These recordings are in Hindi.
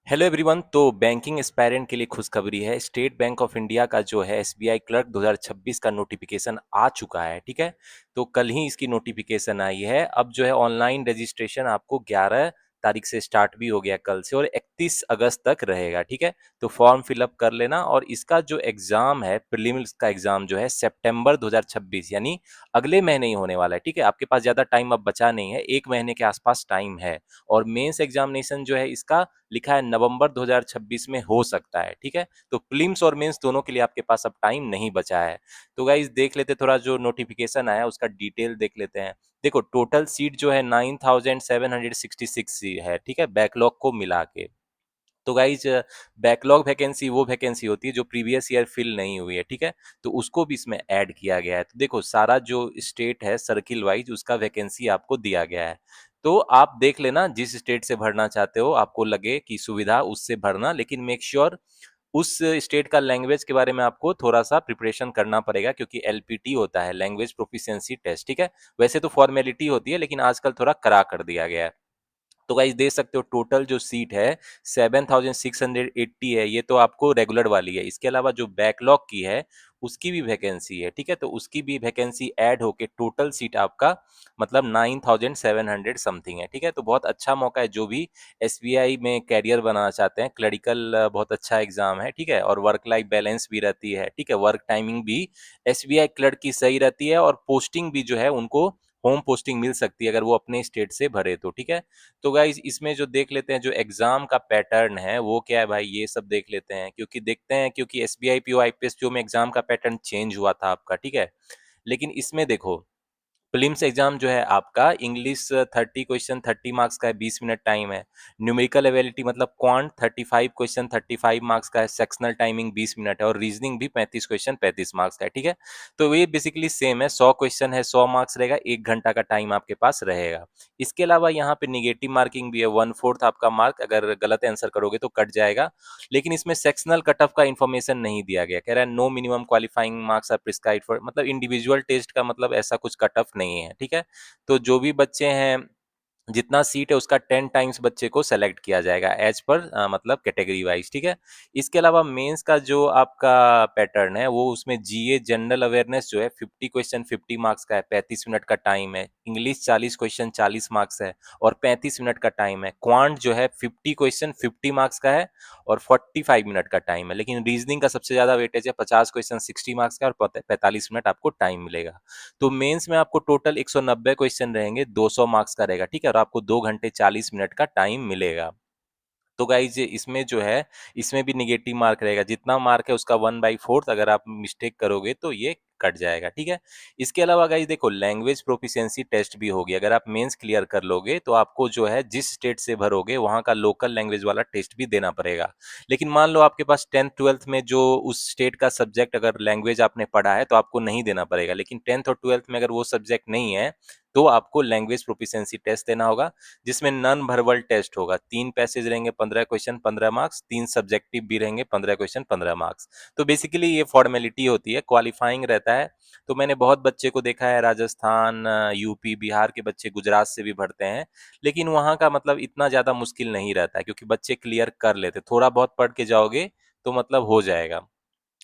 Hello everyone. तो बैंकिंग एस्पायरेंट के लिए खुशखबरी है। स्टेट बैंक ऑफ इंडिया का जो है एसबीआई क्लर्क 2026 का नोटिफिकेशन आ चुका है। ठीक है, तो कल ही इसकी नोटिफिकेशन आई है। अब जो है ऑनलाइन रजिस्ट्रेशन आपको 11 तारीख से स्टार्ट भी हो गया कल से, और 31 अगस्त तक रहेगा। ठीक है, तो फॉर्म फिलअप कर लेना। और इसका जो एग्जाम है, प्रीलिम्स का एग्जाम जो है सितंबर 2026 यानी अगले महीने ही होने वाला है। ठीक है, आपके पास ज़्यादा टाइम अब बचा नहीं है, 1 महीने के आसपास टाइम है। और मेंस एग्जामिनेशन जो है इसका लिखा है नवंबर 2026 में हो सकता है। ठीक है, तो प्रीलिम्स और मेंस दोनों के लिए आपके पास अब टाइम नहीं बचा है। तो गाइज देख लेते, थोड़ा जो नोटिफिकेशन आया उसका डिटेल देख लेते हैं। देखो, टोटल सीट जो है 9766 है। ठीक है, बैकलॉग को मिला के। तो गाइज बैकलॉग वैकेंसी वो वैकेंसी होती है जो प्रीवियस ईयर फिल नहीं हुई है। ठीक है, तो उसको भी इसमें ऐड किया गया है। तो देखो, सारा जो स्टेट है सर्किल वाइज उसका वैकेंसी आपको दिया गया है। तो आप देख लेना, जिस स्टेट से भरना चाहते हो, आपको लगे कि सुविधा, उससे भरना। लेकिन मेक श्योर उस स्टेट का लैंग्वेज के बारे में आपको थोड़ा सा प्रिपरेशन करना पड़ेगा, क्योंकि एलपीटी होता है, लैंग्वेज प्रोफिशिएंसी टेस्ट। ठीक है, वैसे तो फॉर्मेलिटी होती है, लेकिन आजकल थोड़ा कड़ा कर दिया गया है। तो गाइस देख सकते हो, टोटल जो सीट है 7680 है। ये तो आपको रेगुलर वाली है। इसके अलावा जो बैकलॉग की है उसकी भी वैकेंसी है। ठीक है, तो उसकी भी वैकेंसी ऐड होके टोटल सीट आपका मतलब 9700 समथिंग है। ठीक है, तो बहुत अच्छा मौका है। जो भी एसबीआई में कैरियर बनाना चाहते हैं, क्लरिकल बहुत अच्छा एग्जाम है। ठीक है, और वर्क लाइफ बैलेंस भी रहती है। ठीक है, वर्क टाइमिंग भी एसबीआई क्लर्क की सही रहती है, और पोस्टिंग भी जो है उनको होम पोस्टिंग मिल सकती है अगर वो अपने स्टेट से भरे तो। ठीक है, तो गाइज इसमें जो देख लेते हैं, जो एग्जाम का पैटर्न है वो क्या है भाई, ये सब देख लेते हैं। क्योंकि देखते हैं, क्योंकि एसबीआई पीओ आईपीएस जो में एग्जाम का पैटर्न चेंज हुआ था आपका। ठीक है, लेकिन इसमें देखो, प्रीलिम्स एग्जाम जो है आपका इंग्लिश 30 क्वेश्चन 30 मार्क्स का है, 20 मिनट टाइम है। न्यूमेरिकल एबिलिटी मतलब क्वांट 35 क्वेश्चन 35 मार्क्स का है, सेक्शनल टाइमिंग 20 मिनट है, और रीजनिंग भी 35 क्वेश्चन 35 मार्क्स का है। ठीक है, तो ये बेसिकली सेम है। 100 क्वेश्चन है, 100 मार्क्स रहेगा, 1 घंटा का टाइम आपके पास रहेगा। इसके अलावा यहाँ पे निगेटिव मार्किंग भी है, 1/4 आपका मार्क अगर गलत आंसर करोगे तो कट जाएगा। लेकिन इसमें सेक्शनल कट ऑफ का इन्फॉर्मेशन नहीं दिया गया। कह रहा है no minimum qualifying marks are prescribed for, मतलब इंडिविजुअल टेस्ट का मतलब ऐसा कुछ कट ऑफ नहीं है। ठीक है, तो जो भी बच्चे हैं, जितना सीट है उसका 10 टाइम्स बच्चे को सेलेक्ट किया जाएगा एज पर मतलब कैटेगरी वाइज। ठीक है, इसके अलावा मेंस का जो आपका पैटर्न है वो उसमें जीए जनरल अवेयरनेस जो है 50 क्वेश्चन 50 मार्क्स का है, 35 मिनट का टाइम है। इंग्लिश 40 क्वेश्चन 40 मार्क्स है, और 35 मिनट का टाइम है। क्वांट जो है 50 क्वेश्चन 50 मार्क्स का है, और 45 मिनट का टाइम है। लेकिन रीजनिंग का सबसे ज्यादा वेटेज है, 50 क्वेश्चन 60 मार्क्स का, और 45 मिनट आपको टाइम मिलेगा। तो मेंस में आपको टोटल 190 क्वेश्चन रहेंगे, 200 मार्क्स का रहेगा। ठीक है, और आपको 2 घंटे 40 मिनट का टाइम मिलेगा। तो गाइज इसमें जो है, इसमें भी निगेटिव मार्क रहेगा। जितना मार्क है उसका 1/4, अगर आप मिस्टेक करोगे तो ये कट जाएगा। ठीक है, इसके अलावा गाइज देखो, लैंग्वेज प्रोफिशिएंसी टेस्ट भी होगी। अगर आप मेंस क्लियर कर लोगे तो आपको जो है जिस स्टेट से भरोगे वहां का लोकल लैंग्वेज वाला टेस्ट भी देना पड़ेगा। लेकिन मान लो आपके पास 10th 12th में जो उस स्टेट का सब्जेक्ट अगर लैंग्वेज आपने पढ़ा है तो आपको नहीं देना पड़ेगा। लेकिन 10th और 12th में अगर वो सब्जेक्ट नहीं है तो आपको लैंग्वेज प्रोफिशिएंसी टेस्ट देना होगा, जिसमें नॉन वर्बल टेस्ट होगा। 3 पैसेज रहेंगे, 15 क्वेश्चन 15 मार्क्स, 3 सब्जेक्टिव भी रहेंगे, 15 क्वेश्चन 15 मार्क्स। तो बेसिकली ये फॉर्मेलिटी होती है, क्वालिफाइंग रहता है। तो मैंने बहुत बच्चे को देखा है, राजस्थान, यूपी, बिहार के बच्चे गुजरात से भी भरते हैं। लेकिन वहाँ का मतलब इतना ज़्यादा मुश्किल नहीं रहता है, क्योंकि बच्चे क्लियर कर लेते, थोड़ा बहुत पढ़ के जाओगे तो मतलब हो जाएगा।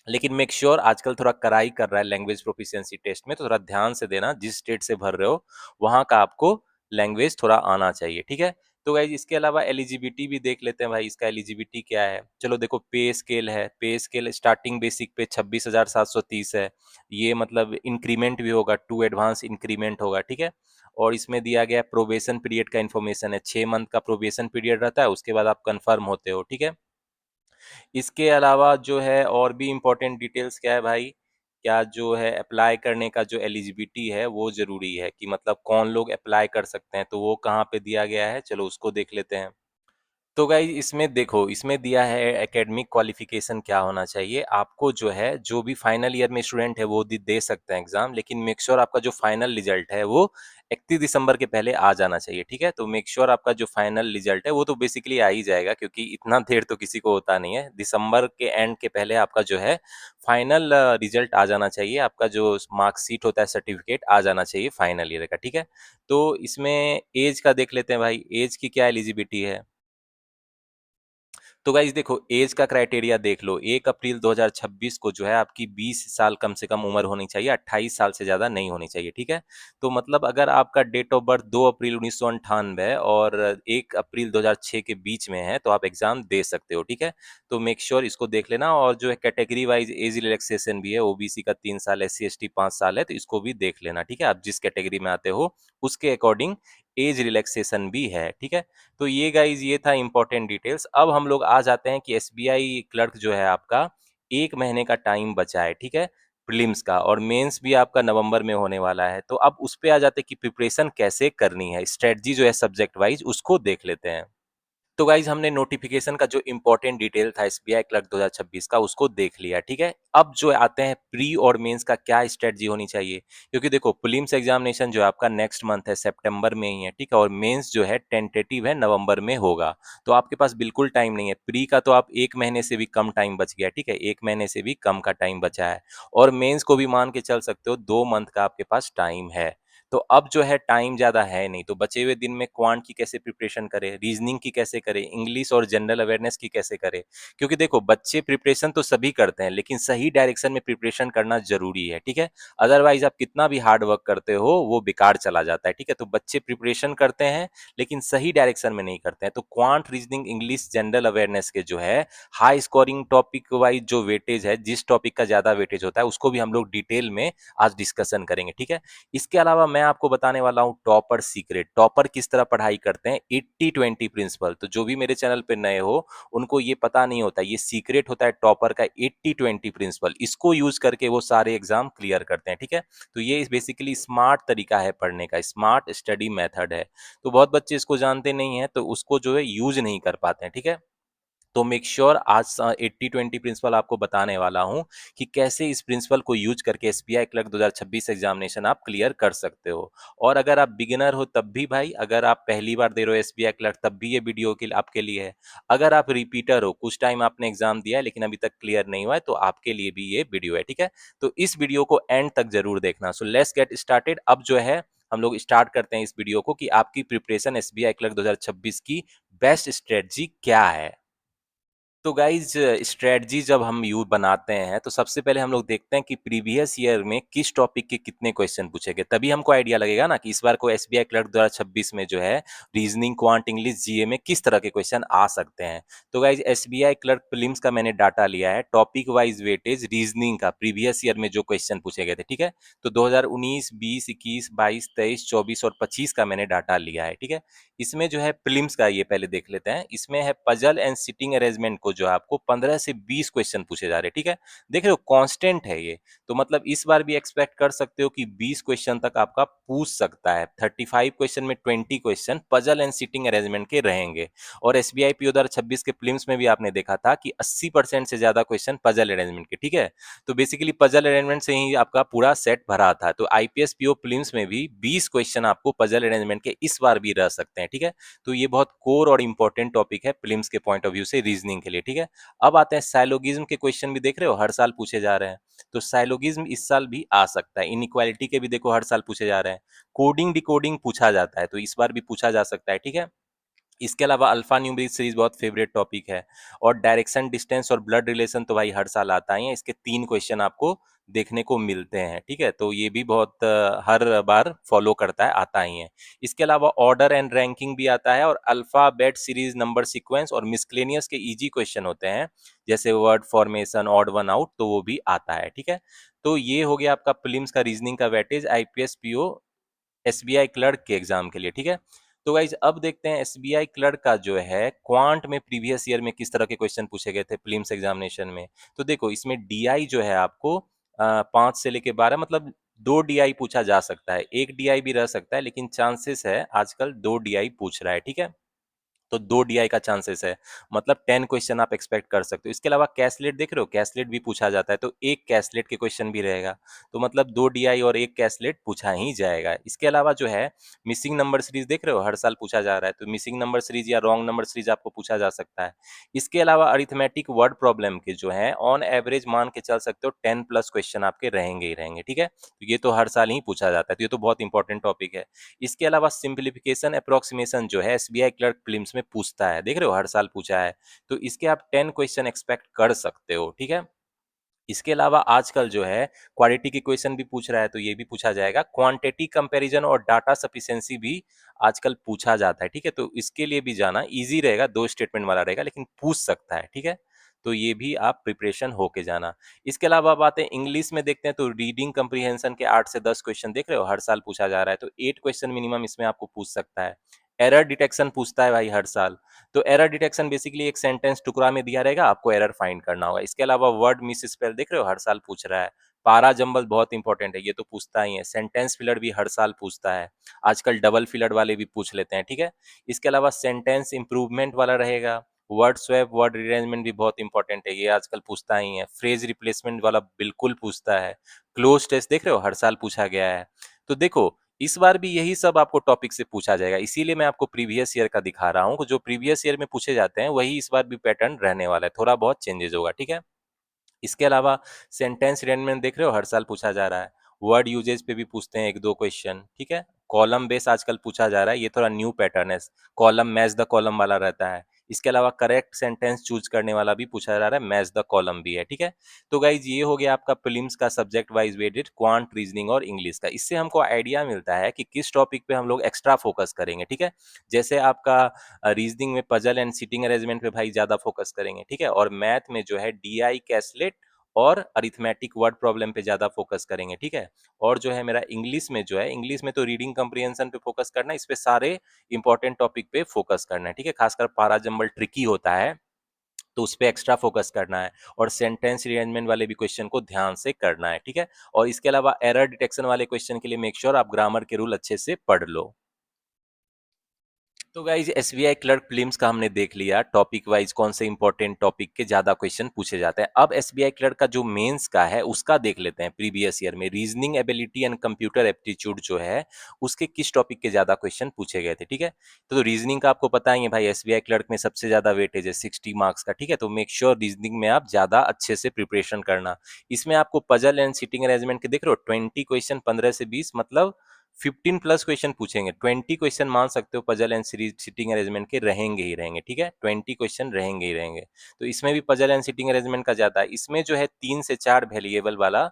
लेकिन मेक श्योर आजकल थोड़ा कड़ाई कर रहा है लैंग्वेज प्रोफिशिएंसी टेस्ट में, तो थोड़ा ध्यान से देना। जिस स्टेट से भर रहे हो वहां का आपको लैंग्वेज थोड़ा आना चाहिए। ठीक है, तो गाइज इसके अलावा एलिजिबिलिटी भी देख लेते हैं भाई। इसका एलिजिबिलिटी क्या है, चलो देखो, पे स्केल है। पे स्केल स्टार्टिंग बेसिक पे 26,730 है। ये मतलब इंक्रीमेंट भी होगा, टू एडवांस इंक्रीमेंट होगा। ठीक है, और इसमें दिया गया प्रोबेशन पीरियड का इन्फॉर्मेशन है। 6 मंथ का प्रोबेशन पीरियड रहता है, उसके बाद आप कंफर्म होते हो। ठीक है, इसके अलावा जो है और भी इम्पोर्टेंट डिटेल्स क्या है भाई, क्या जो है अप्लाई करने का जो एलिजिबिलिटी है वो जरूरी है, कि मतलब कौन लोग अप्लाई कर सकते हैं, तो वो कहाँ पे दिया गया है, चलो उसको देख लेते हैं। तो गाइज इसमें देखो, इसमें दिया है एकेडमिक क्वालिफिकेशन क्या होना चाहिए। आपको जो है, जो भी फाइनल ईयर में स्टूडेंट है वो दे सकते हैं एग्जाम, लेकिन मेक श्योर आपका जो फाइनल रिजल्ट है वो 31 दिसंबर के पहले आ जाना चाहिए। ठीक है, तो मेक श्योर आपका जो फाइनल रिजल्ट है वो तो बेसिकली आ ही जाएगा, क्योंकि इतना देर तो किसी को होता नहीं है। दिसंबर के एंड के पहले आपका जो है फाइनल रिजल्ट आ जाना चाहिए, आपका जो मार्कशीट होता है, सर्टिफिकेट आ जाना चाहिए फाइनल ईयर का। ठीक है, तो इसमें एज का देख लेते हैं भाई, एज की क्या एलिजिबिलिटी है। तो गाइस देखो, एज का क्राइटेरिया देख लो। 1 अप्रैल 2026 को जो है आपकी 20 साल कम से कम उम्र होनी चाहिए, 28 साल से ज़्यादा नहीं होनी चाहिए, ठीक है? तो मतलब अगर आपका डेट ऑफ बर्थ 2 अप्रैल 1998 और 1 अप्रैल 2006 के बीच में है, तो आप एग्ज़ाम दे सकते हो, ठीक है? तो मेक श्योर इसको देख लेना। और जो है कैटेगरी वाइज़ एज रिलैक्सेशन भी है, ओबीसी का 3 साल, एससी एसटी 5 साल है, तो इसको भी देख लेना, ठीक है? आप जिस कैटेगरी में आते हो, उसके अकॉर्डिंग एज रिलैक्सेशन भी है, ठीक है? तो ये गाइज ये था इंपॉर्टेंट डिटेल्स। अब हम लोग आ जाते हैं कि एसबीआई क्लर्क जो है आपका 1 महीने का टाइम बचा है, ठीक है, प्रीलिम्स का, और मेंस भी आपका नवंबर में होने वाला है। तो अब उस पे आ जाते हैं कि प्रिपरेशन कैसे करनी है, स्ट्रेटजी जो है सब्जेक्ट वाइज उसको देख लेते हैं। तो गाइज हमने नोटिफिकेशन का जो इंपॉर्टेंट डिटेल था एसबीआई क्लर्क 2026 का उसको देख लिया, ठीक है। अब जो आते हैं प्री और मेंस का क्या स्ट्रेटजी होनी चाहिए, क्योंकि देखो प्रीलिम्स एग्जामिनेशन जो है आपका नेक्स्ट मंथ है, सितंबर में ही है, ठीक है, और मेंस जो है टेंटेटिव है, नवंबर में होगा। तो आपके पास बिल्कुल टाइम नहीं है। प्री का तो आप 1 महीने से भी कम टाइम बच गया, ठीक है, 1 महीने से भी कम का टाइम बचा है। और मेंस को भी मान के चल सकते हो 2 मंथ का आपके पास टाइम है। तो अब जो है टाइम ज़्यादा है नहीं, तो बचे हुए दिन में क्वांट की कैसे प्रिपरेशन करें, रीजनिंग की कैसे करें, इंग्लिश और जनरल अवेयरनेस की कैसे करें। क्योंकि देखो बच्चे प्रिपरेशन तो सभी करते हैं, लेकिन सही डायरेक्शन में प्रिपरेशन करना जरूरी है, ठीक है। अदरवाइज आप कितना भी हार्ड वर्क करते हो वो बेकार चला जाता है, ठीक है। तो बच्चे प्रिपरेशन करते हैं लेकिन सही डायरेक्शन में नहीं करते हैं। तो quant, reasoning, English, general awareness के जो है हाई स्कोरिंग टॉपिक वाइज जो वेटेज है, जिस टॉपिक का ज्यादा वेटेज होता है उसको भी हम लोग डिटेल में आज डिस्कशन करेंगे, ठीक है। इसके अलावा मैं आपको बताने वाला हूँ टॉपर सीक्रेट, टॉपर किस तरह पढ़ाई करते हैं, 80-20 प्रिंसिपल। तो जो भी मेरे चैनल पे नए हो उनको ये पता नहीं होता, ये सीक्रेट होता है टॉपर का 80-20 प्रिंसिपल। इसको यूज करके वो सारे एग्जाम क्लियर करते हैं, ठीक है। तो ये बेसिकली स्मार्ट तरीका है पढ़ने का, स्मार्ट स्टडी मेथड है। तो बहुत बच्चे इसको जानते नहीं है, तो उसको जो है यूज नहीं कर पाते हैं, ठीक है। तो मेक श्योर आज 80-20 प्रिंसिपल आपको बताने वाला हूं कि कैसे इस प्रिंसिपल को यूज करके एसबीआई क्लर्क 2026 एग्जामिनेशन आप क्लियर कर सकते हो। और अगर आप बिगिनर हो तब भी भाई, अगर आप पहली बार दे रहे हो एसबीआई क्लर्क तब भी ये वीडियो के आपके लिए है। अगर आप रिपीटर हो, कुछ टाइम आपने एग्जाम दिया है लेकिन अभी तक क्लियर नहीं हुआ है, तो आपके लिए भी ये वीडियो है, ठीक है। तो इस वीडियो को एंड तक जरूर देखना। So let's get started. अब जो है हम लोग स्टार्ट करते हैं इस वीडियो को कि आपकी प्रिपरेशन एसबीआई क्लर्क 2026 की बेस्ट स्ट्रेटजी क्या है। तो गाइज स्ट्रेटजी जब हम यू बनाते हैं तो सबसे पहले हम लोग देखते हैं कि प्रीवियस ईयर में किस टॉपिक के कितने क्वेश्चन पूछे गए, तभी हमको आइडिया लगेगा ना कि इस बार को एसबीआई क्लर्क 2026 में जो है रीजनिंग, क्वांट, इंग्लिश, जीए में किस तरह के क्वेश्चन आ सकते हैं। तो गाइज एसबीआई क्लर्क प्रीलिम्स का मैंने डाटा लिया है, टॉपिक वाइज वेटेज रीजनिंग का प्रीवियस ईयर में जो क्वेश्चन पूछे गए थे, ठीक है। तो 2019, 20, 21, 22, 23, 24 और 25 का मैंने डाटा लिया है, ठीक है। इसमें जो है प्रीलिम्स का ये पहले देख लेते हैं। इसमें है पजल एंड सिटिंग अरेंजमेंट को जो है आपको 15 से 20 क्वेश्चन पूछे जा रहे हैं, ठीक है। देख रहे हो कांस्टेंट है ये। तो मतलब इस बार भी एक्सपेक्ट कर सकते हो कि 20 क्वेश्चन तक आपका पूछ सकता है। 35 क्वेश्चन में 20 question puzzle and sitting arrangement के रहेंगे। और एसबीआई पीओ 2026 के प्रीलिम्स में भी आपने देखा था कि 80% से ज्यादा क्वेश्चन पजल अरेंजमेंट के, ठीक है। तो बेसिकली पजल अरेंजमेंट से ही आपका पूरा सेट भरा था। तो आईपीएस पीओ प्रीलिम्स में भी 20 क्वेश्चन आपको पजल अरेंजमेंट के इस बार भी रह सकते हैं, ठीक है। तो ये बहुत कोर और इंपॉर्टेंट टॉपिक है प्रीलिम्स के पॉइंट ऑफ व्यू से, रीजनिंग के लिए, ठीक है। अब आते हैं साइलोगिज्म के क्वेश्चन भी देख रहे हो हर साल पूछे जा रहे हैं। तो साइलोगिज्म इस साल भी आ सकता है। इनइक्वालिटी के भी देखो हर साल पूछे जा रहे हैं। कोडिंग डिकोडिंग पूछा जाता है, तो इस बार भी पूछा जा सकता है, ठीक है। इसके अलावा अल्फा न्यूमेरिक सीरीज बहुत फेवरेट टॉपिक है। और डायरेक्शन, डिस्टेंस और ब्लड रिलेशन तो भाई हर साल आता ही है, इसके 3 क्वेश्चन आपको देखने को मिलते हैं, ठीक है। तो ये भी बहुत हर बार फॉलो करता है, आता ही है। इसके अलावा ऑर्डर एंड रैंकिंग भी आता है, और अल्फाबेट सीरीज, नंबर सीक्वेंस और मिसक्लेनियस के इजी क्वेश्चन होते हैं, जैसे word formation, odd one out, तो वो भी आता है, ठीक है। तो ये हो गया आपका प्रीलिम्स का रीजनिंग का weightage IPS PO SBI clerk के एग्जाम के लिए, ठीक है। तो गाइज अब देखते हैं एसबीआई क्लर्क का जो है क्वांट में प्रीवियस ईयर में किस तरह के क्वेश्चन पूछे गए थे प्रीलिम्स एग्जामिनेशन में। तो देखो इसमें डीआई जो है आपको 5 से लेके 12, मतलब 2 डीआई पूछा जा सकता है, 1 डीआई भी रह सकता है, लेकिन चांसेस है आजकल 2 डीआई पूछ रहा है, ठीक है। तो 2 डीआई का चांसेस है, मतलब 10 क्वेश्चन आप एक्सपेक्ट कर सकते हो। इसके अलावा कैसलेट देख रहे हो, कैसलेट भी पूछा जाता है, तो एक कैसलेट के क्वेश्चन भी रहेगा। तो मतलब 2 डीआई और एक कैसलेट पूछा ही जाएगा। इसके अलावा जो है मिसिंग नंबर सीरीज देख रहे हो हर साल पूछा जा रहा है, तो मिसिंग नंबर सीरीज या रॉन्ग नंबर सीरीज आपको पूछा जा सकता है। इसके अलावा अरिथमेटिक वर्ड प्रॉब्लम के जो है ऑन एवरेज मान के चल सकते हो 10+ क्वेश्चन आपके रहेंगे ही रहेंगे, ठीक है। तो ये तो हर साल ही पूछा जाता है, तो ये तो बहुत इंपॉर्टेंट टॉपिक है। इसके अलावा सिंप्लीफिकेशन अप्रोक्सीमेशन जो है एसबीआई क्लर्क प्रीलिम्स इसमें पूछता है, देख रहे हो हर साल पूछा है, तो इसके आप 10 क्वेश्चन एक्सपेक्ट कर सकते हो, ठीक है। इसके अलावा आजकल जो है क्वालिटी की क्वेश्चन भी पूछ रहा है, तो ये भी पूछा जाएगा। क्वांटिटी कंपैरिजन और डाटा सफिशिएंसी भी आजकल पूछा जाता है, ठीक है। तो इसके लिए भी जाना इजी रहेगा, 2 स्टेटमेंट वाला रहेगा, लेकिन पूछ सकता है, ठीक है। तो ये भी आप प्रिपरेशन होके जाना। इसके अलावा अब आते हैं इंग्लिश में, देखते हैं तो रीडिंग कंप्रीहेंशन के 8 से 10 क्वेश्चन देख रहे हो हर साल पूछा जा रहा है, तो 8 क्वेश्चन मिनिमम इसमें आपको पूछ सकता है। एरर डिटेक्शन पूछता है भाई हर साल, तो एरर डिटेक्शन बेसिकली एक सेंटेंस टुकड़ा में दिया रहेगा, आपको एरर फाइंड करना होगा। इसके अलावा वर्ड मिस स्पेल देख रहे हो हर साल पूछ रहा है। पारा जंबल बहुत इंपॉर्टेंट है, ये तो पूछता ही है। सेंटेंस फिलर भी हर साल पूछता है, आजकल डबल फिलर वाले भी पूछ लेते हैं, ठीक है। इसके अलावा सेंटेंस इंप्रूवमेंट वाला रहेगा। वर्ड स्वैप, वर्ड रिअरेंजमेंट भी बहुत इंपॉर्टेंट है, ये आजकल पूछता ही है। फ्रेज रिप्लेसमेंट वाला बिल्कुल पूछता है। क्लोज टेस्ट देख रहे हो हर साल पूछा गया है। तो देखो इस बार भी यही सब आपको टॉपिक से पूछा जाएगा, इसीलिए मैं आपको प्रीवियस ईयर का दिखा रहा हूँ। जो प्रीवियस ईयर में पूछे जाते हैं वही इस बार भी पैटर्न रहने वाला है, थोड़ा बहुत चेंजेस होगा, ठीक है। इसके अलावा सेंटेंस अरेंजमेंट देख रहे हो हर साल पूछा जा रहा है। वर्ड यूजेज पे भी पूछते हैं एक दो क्वेश्चन, ठीक है। कॉलम बेस आजकल पूछा जा रहा है, ये थोड़ा न्यू पैटर्न है। कॉलम मैच द कॉलम वाला रहता है। इसके अलावा करेक्ट सेंटेंस चूज करने वाला भी पूछा जा रहा है, मैच द कॉलम भी है, ठीक है। तो गाइज ये हो गया आपका प्रीलिम्स का subject wise weighted quant, reasoning और इंग्लिश का। इससे हमको आइडिया मिलता है कि किस टॉपिक पे हम लोग एक्स्ट्रा फोकस करेंगे, ठीक है। जैसे आपका रीजनिंग में पजल एंड सिटिंग अरेंजमेंट पे भाई ज्यादा फोकस करेंगे, ठीक है। और मैथ में जो है डीआई, कैसलेट और अरिथमेटिक वर्ड प्रॉब्लम पे ज्यादा फोकस करेंगे, ठीक है। और जो है मेरा इंग्लिश में जो है, इंग्लिश में तो रीडिंग कंप्रीहेंशन पे फोकस करना है, इस पे सारे इंपॉर्टेंट टॉपिक पे फोकस करना है, ठीक है। खासकर पारा जंबल ट्रिकी होता है, तो उस पे एक्स्ट्रा फोकस करना है। और सेंटेंस रिअरेंजमेंट वाले भी क्वेश्चन को ध्यान से करना है, ठीक है। और इसके अलावा एरर डिटेक्शन वाले क्वेश्चन के लिए मेक श्योर आप ग्रामर के रूल अच्छे से पढ़ लो। तो गाइज एसबीआई क्लर्क प्रीलिम्स का हमने देख लिया टॉपिक वाइज कौन से इंपॉर्टेंट टॉपिक के ज्यादा क्वेश्चन पूछे जाते हैं। अब एसबीआई क्लर्क का जो मेंस का है उसका देख लेते हैं। प्रीवियस ईयर में reasoning ability and computer aptitude जो है उसके किस टॉपिक के ज्यादा क्वेश्चन पूछे गए थे, ठीक है। तो रीजनिंग का आपको पता ही है भाई, एसबीआई क्लर्क में सबसे ज्यादा वेटेज है 60 मार्क्स का, ठीक है। तो मेक श्योर रीजनिंग में आप ज्यादा अच्छे से प्रिपरेशन करना। इसमें आपको पजल एंड सिटिंग अरेंजमेंट के देख रहे हो 20 क्वेश्चन, 15 से 20 मतलब 15 प्लस क्वेश्चन पूछेंगे। 20 क्वेश्चन मान सकते हो puzzle and series sitting arrangement के रहेंगे ही रहेंगे, ठीक है। 20 क्वेश्चन रहेंगे ही रहेंगे। तो इसमें भी पजल एंड सिटिंग अरेंजमेंट का ज्यादा है। इसमें जो है 3 से 4 वेरिएबल वाला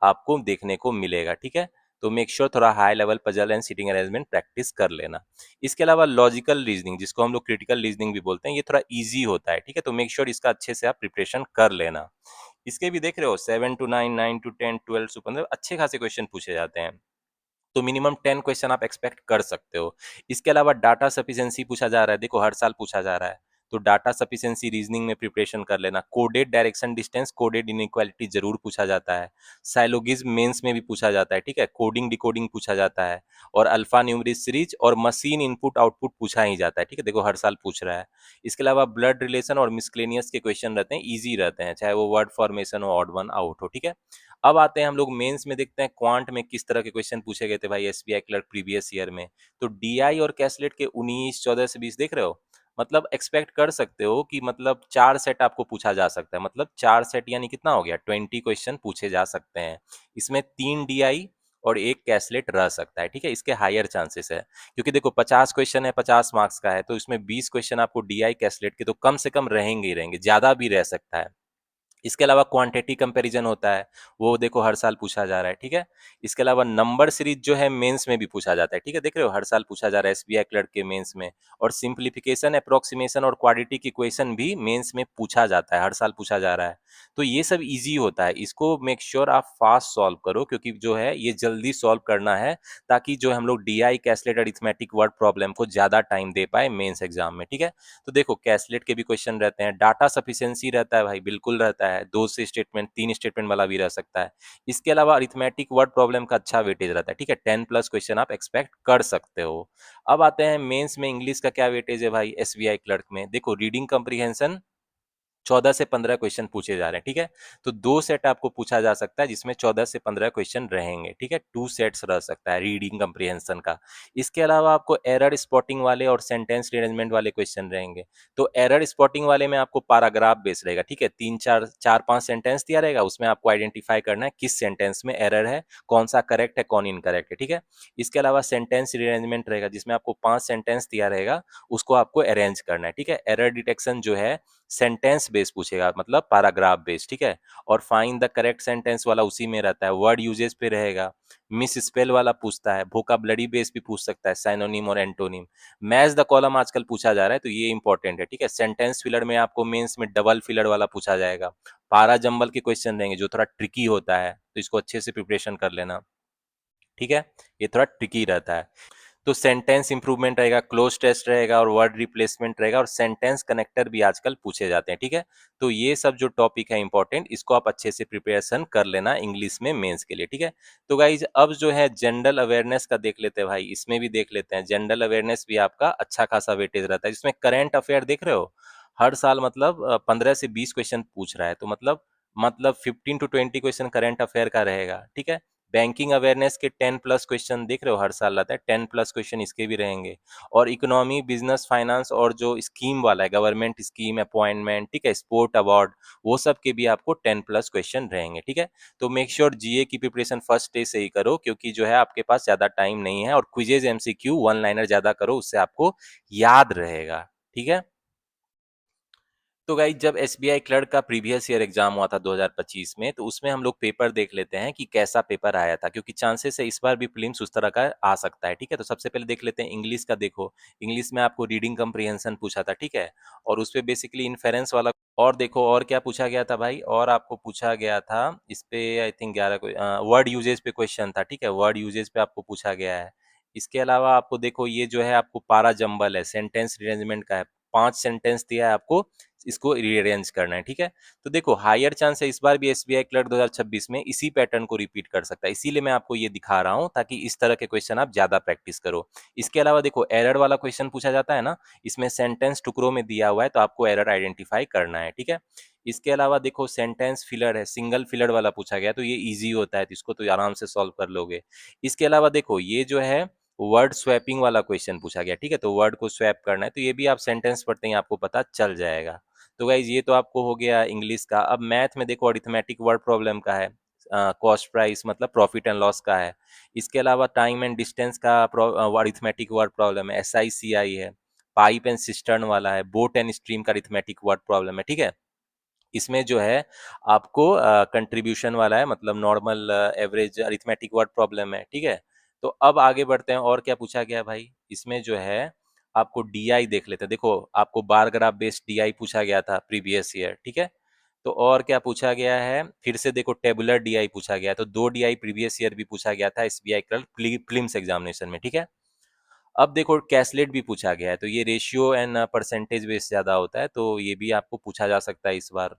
आपको देखने को मिलेगा, ठीक है। तो मेक श्योर थोड़ा high level puzzle and sitting arrangement practice कर लेना। इसके अलावा लॉजिकल रीजनिंग, जिसको हम लोग क्रिटिकल रीजनिंग भी बोलते हैं, ये थोड़ा इजी होता है, ठीक है। तो मेक श्योर इसका अच्छे से आप प्रिपरेशन कर लेना। इसके भी देख रहे हो 7 to 9, 9 to 10, 12 to 15 अच्छे खासे क्वेश्चन पूछे जाते हैं। तो मिनिमम 10 क्वेश्चन आप एक्सपेक्ट कर सकते हो। इसके अलावा डाटा सफिशिएंसी पूछा जा रहा है, देखो हर साल पूछा जा रहा है। तो डाटा सफिशिएंसी रीजनिंग में प्रिपरेशन कर लेना। Coded direction distance, coded inequality जरूर पूछा जाता है। साइलोगिज्म मेंस में भी पूछा जाता है, ठीक है। कोडिंग डिकोडिंग पूछा जाता है। और अल्फा न्यूमरिक सीरीज और मशीन इनपुट आउटपुट पूछा ही जाता है, ठीक है। देखो हर साल पूछ रहा है। इसके अलावा ब्लड रिलेशन और मिसक्लेनियस के क्वेश्चन रहते हैं, ईजी रहते हैं, चाहे वो वर्ड फॉर्मेशन हो, ऑड वन आउट हो, ठीक है। अब आते हैं हम लोग मेंस में, देखते हैं क्वांट में किस तरह के क्वेश्चन पूछे गए थे भाई एसबीआई क्लर्क प्रीवियस ईयर में। तो डीआई और कैसलेट के 19, 14 से 20 देख रहे हो, मतलब एक्सपेक्ट कर सकते हो कि मतलब 4 सेट आपको पूछा जा सकता है। मतलब 4 सेट यानी कितना हो गया, 20 क्वेश्चन पूछे जा सकते हैं। इसमें 3 डीआई और एक कैसलेट रह सकता है, ठीक है। इसके हायर चांसेस है, क्योंकि देखो 50 क्वेश्चन है, 50 मार्क्स का है, तो इसमें 20 क्वेश्चन आपको डीआई कैसलेट के तो कम से कम रहेंगे ही रहेंगे, ज्यादा भी रह सकता है। इसके अलावा क्वांटिटी कंपैरिजन होता है, वो देखो हर साल पूछा जा रहा है, ठीक है। इसके अलावा नंबर सीरीज जो है मेंस में भी पूछा जाता है, ठीक है। देख रहे हो हर साल पूछा जा रहा है एसबीआई क्लर्क के मेंस में। और सिंप्लीफिकेशन, अप्रोक्सीमेशन और क्वाड्रेटिक इक्वेशन भी मेंस में पूछा जाता है, हर साल पूछा जा रहा है। तो ये सब इजी होता है, इसको मेक श्योर आप फास्ट सॉल्व करो, क्योंकि जो है ये जल्दी सॉल्व करना है, ताकि जो हम लोग डीआई, कैसलेट, अरिथमेटिक वर्ड प्रॉब्लम को ज्यादा टाइम दे पाए मेंस एग्जाम में, ठीक है। तो देखो कैसलेट के भी क्वेश्चन रहते हैं, डाटा सफिशिएंसी रहता है भाई, बिल्कुल रहता है, 2 से स्टेटमेंट, 3 स्टेटमेंट वाला भी रह सकता है। इसके अलावा अरिथमेटिक वर्ड प्रॉब्लम का अच्छा वेटेज रहता है, ठीक है। 10 प्लस क्वेश्चन आप एक्सपेक्ट कर सकते हो। अब आते हैं मेंस में इंग्लिश का क्या वेटेज है भाई एसबीआई क्लर्क में। देखो रीडिंग कंप्रीहेंशन 14 से 15 क्वेश्चन पूछे जा रहे हैं, ठीक है। तो 2 सेट आपको पूछा जा सकता है जिसमें 14 से 15 क्वेश्चन रहेंगे, ठीक है। 2 सेट्स रह सकता है रीडिंग कम्प्रिहेंशन का। इसके अलावा आपको एरर स्पॉटिंग वाले और सेंटेंस रीअरेंजमेंट वाले क्वेश्चन रहेंगे। तो एरर स्पॉटिंग वाले में आपको पैराग्राफ बेस्ड रहेगा, ठीक है। 3 4 5 सेंटेंस दिया रहेगा, उसमें आपको आइडेंटिफाई करना है किस सेंटेंस में एरर है, कौन सा करेक्ट है, कौन इनकरेक्ट है, ठीक है। इसके अलावा सेंटेंस रीअरेंजमेंट रहेगा जिसमें आपको 5 सेंटेंस दिया रहेगा, उसको आपको अरेंज करना है, ठीक है। एरर डिटेक्शन जो है सेंटेंस बेस पूछेगा, मतलब पैराग्राफ बेस, ठीक है। और फाइंड द करेक्ट सेंटेंस वाला उसी में रहता है, वर्ड यूजेस पे रहेगा। मिस स्पेल वाला पूछता है, वोकाबलरी बेस भी पूछ सकता है, साइनोनिम और एंटोनिम। मैच द कॉलम आजकल पूछा जा रहा है, तो ये इंपॉर्टेंट है, ठीक है। सेंटेंस फिलर में आपको मेंस में डबल फिलर वाला पूछा जाएगा। पारा जंबल के क्वेश्चन रहेंगे जो थोड़ा ट्रिकी होता है, तो इसको अच्छे से प्रिपरेशन कर लेना, ठीक है। ये थोड़ा ट्रिकी रहता है। तो सेंटेंस इंप्रूवमेंट रहेगा, क्लोज टेस्ट रहेगा और वर्ड रिप्लेसमेंट रहेगा और सेंटेंस कनेक्टर भी आजकल पूछे जाते हैं, ठीक है। तो ये सब जो टॉपिक है इंपॉर्टेंट, इसको आप अच्छे से प्रिपरेशन कर लेना इंग्लिश में मेंस के लिए, ठीक है। तो गाइज अब जो है जनरल अवेयरनेस का देख लेते हैं भाई, इसमें भी देख लेते हैं। जनरल अवेयरनेस भी आपका अच्छा खासा वेटेज रहता है, जिसमें करंट अफेयर देख रहे हो, हर साल मतलब 15 से 20 क्वेश्चन पूछ रहा है, तो मतलब 15 to 20 क्वेश्चन करंट अफेयर का रहेगा, ठीक है। बैंकिंग अवेयरनेस के 10+ क्वेश्चन देख रहे हो, हर साल आता है, 10+ क्वेश्चन इसके भी रहेंगे। और इकोनॉमी, बिजनेस, फाइनेंस और जो स्कीम वाला है, गवर्नमेंट स्कीम, अपॉइंटमेंट, ठीक है, स्पोर्ट अवार्ड, वो सब के भी आपको 10+ क्वेश्चन रहेंगे, ठीक है। तो मेक श्योर जीए की प्रिपरेशन फर्स्ट डे से ही करो, क्योंकि जो है आपके पास ज्यादा टाइम नहीं है। और क्विजेज एमसीक्यू वन लाइनर ज्यादा करो, उससे आपको याद रहेगा, ठीक है। तो गाइस जब एसबीआई क्लर्क का प्रीवियस ईयर एग्जाम हुआ था 2025 में, तो उसमें हम लोग पेपर देख लेते हैं कि कैसा पेपर आया था, क्योंकि चांसेस है इस बार भी प्रीलिम्स उस तरह का आ सकता है, ठीक है। तो सबसे पहले देख लेते हैं इंग्लिश का। देखो, इंग्लिश में आपको रीडिंग कम्प्रिहेंशन पूछा था, ठीक है। और उस पे बेसिकली इन्फेरेंस वाला। और देखो और क्या पूछा गया था भाई, और आपको पूछा गया था इस पे आई थिंक 11 वर्ड यूजेज पे क्वेश्चन था, ठीक है। वर्ड यूजेज पे आपको पूछा गया है। इसके अलावा आपको देखो ये जो है आपको पारा जंबल है, सेंटेंस रिअरेंजमेंट का है। 5 सेंटेंस दिया है आपको, इसको रीअरेंज करना है, ठीक है। तो देखो हायर चांस है इस बार भी एसबीआई क्लर्क 2026 में इसी पैटर्न को रिपीट कर सकता है, इसीलिए मैं आपको ये दिखा रहा हूँ ताकि इस तरह के क्वेश्चन आप ज्यादा प्रैक्टिस करो। इसके अलावा देखो एरर वाला क्वेश्चन पूछा जाता है ना, इसमें सेंटेंस टुकड़ों में दिया हुआ है, तो आपको एरर आइडेंटिफाई करना है, ठीक है। इसके अलावा देखो सेंटेंस फिलर है, सिंगल फिलर वाला पूछा गया, तो ये इजी होता है, तो इसको तो आराम से सॉल्व कर लोगे। इसके अलावा देखो ये जो है वर्ड स्वैपिंग वाला क्वेश्चन पूछा गया, ठीक है। तो वर्ड को स्वैप करना है, तो ये भी आप सेंटेंस पढ़ते ही आपको पता चल जाएगा। तो गाइज ये तो आपको हो गया इंग्लिश का। अब मैथ में देखो अरिथमेटिक वर्ड प्रॉब्लम का है, कॉस्ट प्राइस मतलब प्रॉफिट एंड लॉस का है। इसके अलावा टाइम एंड डिस्टेंस का अरिथमेटिक वर्ड प्रॉब्लम है, SICI है। पाइप एंड सिस्टर्न वाला है, बोट एंड स्ट्रीम का अरिथमेटिक वर्ड प्रॉब्लम है, ठीक है। इसमें जो है आपको कंट्रीब्यूशन वाला है, मतलब normal average arithmetic word problem है, ठीक है। तो अब आगे बढ़ते हैं, और क्या पूछा गया भाई इसमें जो है आपको डीआई देख लेते हैं। देखो आपको बार ग्राफ बेस्ड डीआई पूछा गया था प्रीवियस ईयर, ठीक है। तो और क्या पूछा गया है, फिर से देखो टेबुलर डीआई पूछा गया है, तो 2 डीआई प्रीवियस ईयर भी पूछा गया था एसबीआई क्लर्क प्रीलिम्स एग्जामिनेशन में, ठीक है। अब देखो कैसलेट भी पूछा गया है, तो ये रेशियो एंड परसेंटेज बेस्ड ज्यादा होता है, तो ये भी आपको पूछा जा सकता है इस बार।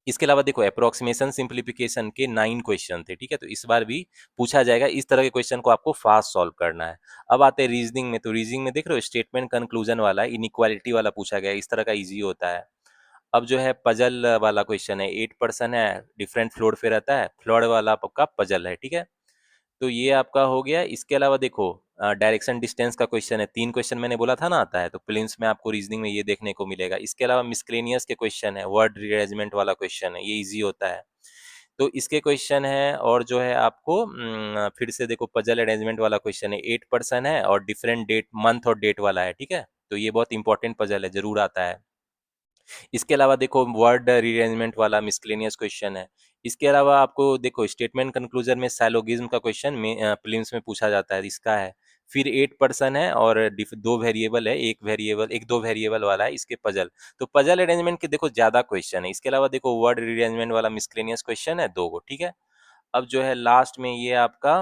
इसके अलावा देखो अप्रोक्सीमेशन सिंप्लीफिकेशन के 9 क्वेश्चन थे, ठीक है। तो इस बार भी पूछा जाएगा, इस तरह के क्वेश्चन को आपको फास्ट सॉल्व करना है। अब आते हैं रीजनिंग में, तो रीजनिंग में देख रहे हो स्टेटमेंट कंक्लूजन वाला इनइक्वालिटी वाला पूछा गया, इस तरह का इजी होता है। अब जो है पजल वाला क्वेश्चन है, 8% है, डिफरेंट फ्लोर पे रहता है, फ्लोर वाला आपका पजल है, ठीक है। तो ये आपका हो गया। इसके अलावा देखो डायरेक्शन डिस्टेंस का क्वेश्चन है, 3 क्वेश्चन मैंने बोला था ना आता है, तो प्रीलिम्स में आपको रीजनिंग में ये देखने को मिलेगा। इसके अलावा मिसक्लेनियस के क्वेश्चन है, वर्ड रीअरेंजमेंट वाला क्वेश्चन है, ये इजी होता है। तो इसके क्वेश्चन है, और जो है आपको फिर से देखो पजल अरेंजमेंट वाला क्वेश्चन है, 8% है और डिफरेंट डेट मंथ और डेट वाला है, ठीक है। तो ये बहुत इंपॉर्टेंट पजल है, जरूर आता है। इसके अलावा देखो वर्ड रीअरेंजमेंट वाला मिसलेनियस क्वेश्चन है। इसके अलावा आपको देखो स्टेटमेंट कंक्लूजन में सैलोगिज्म का क्वेश्चन में प्रीलिम्स में पूछा जाता है, इसका है। फिर 8% है और 2 वेरिएबल है, एक दो वेरिएबल वाला है इसके पजल। तो पजल अरेंजमेंट के देखो ज्यादा क्वेश्चन है। इसके अलावा देखो वर्ड रीअरेंजमेंट वाला मिसलेनियस क्वेश्चन है 2 गो, ठीक है। अब जो है लास्ट में ये आपका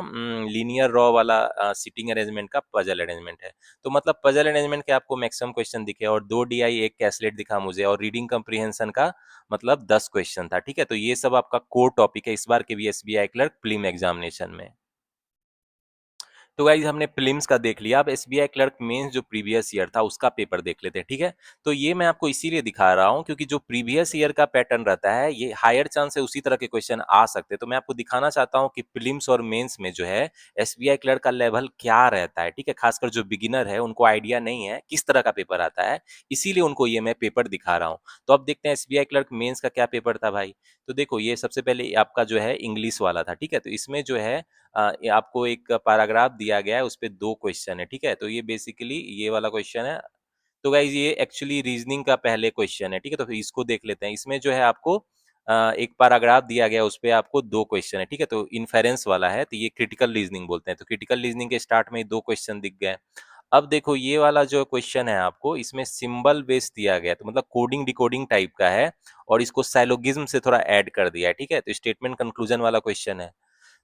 लीनियर रॉ वाला सीटिंग अरेंजमेंट का पजल अरेंजमेंट है। तो मतलब पजल अरेंजमेंट के आपको मैक्सिमम क्वेश्चन दिखे, और 2 डीआई एक कैसलेट दिखा मुझे, और रीडिंग कंप्रीहेंशन का मतलब 10 क्वेश्चन था, ठीक है। तो ये सब आपका कोर टॉपिक है इस बार के भी एसबीआई क्लर्क प्रीलिम एग्जामिनेशन में। तो गाइज हमने प्रीलिम्स का देख लिया, अब एसबीआई क्लर्क मेंस जो प्रीवियस ईयर था उसका पेपर देख लेते हैं, ठीक है। तो ये मैं आपको इसीलिए दिखा रहा हूँ क्योंकि जो प्रीवियस ईयर का पैटर्न रहता है ये हायर चांस से उसी तरह के क्वेश्चन आ सकते हैं। तो मैं आपको दिखाना चाहता हूँ कि प्रीलिम्स और मेंस में जो है एसबीआई क्लर्क का लेवल क्या रहता है, ठीक है। खासकर जो बिगिनर है उनको आइडिया नहीं है किस तरह का पेपर आता है, इसीलिए उनको ये मैं पेपर दिखा रहा हूँ। तो अब देखते हैं एसबीआई क्लर्क मेंस का क्या पेपर था भाई। तो देखो ये सबसे पहले आपका जो है इंग्लिश वाला था, ठीक है। तो इसमें जो है ये आपको एक पैराग्राफ दिया गया है, उस पे 2 क्वेश्चन है, ठीक है। तो ये बेसिकली ये वाला क्वेश्चन है। तो गाइस ये एक्चुअली रीजनिंग का पहले क्वेश्चन है, ठीक है। तो फिर इसको देख लेते हैं। इसमें जो है आपको एक पैराग्राफ दिया गया है, उस पे आपको 2 क्वेश्चन है, ठीक है। तो इन्फेरेंस वाला है, तो ये क्रिटिकल रीजनिंग बोलते हैं। तो क्रिटिकल रीजनिंग के स्टार्ट में 2 क्वेश्चन दिख गए। अब देखो ये वाला जो क्वेश्चन है आपको इसमें सिंबल बेस दिया गया है, तो मतलब कोडिंग डिकोडिंग टाइप का है और इसको साइलोगिज्म से थोड़ा ऐड कर दिया है, ठीक है। तो स्टेटमेंट कंक्लूजन वाला क्वेश्चन है।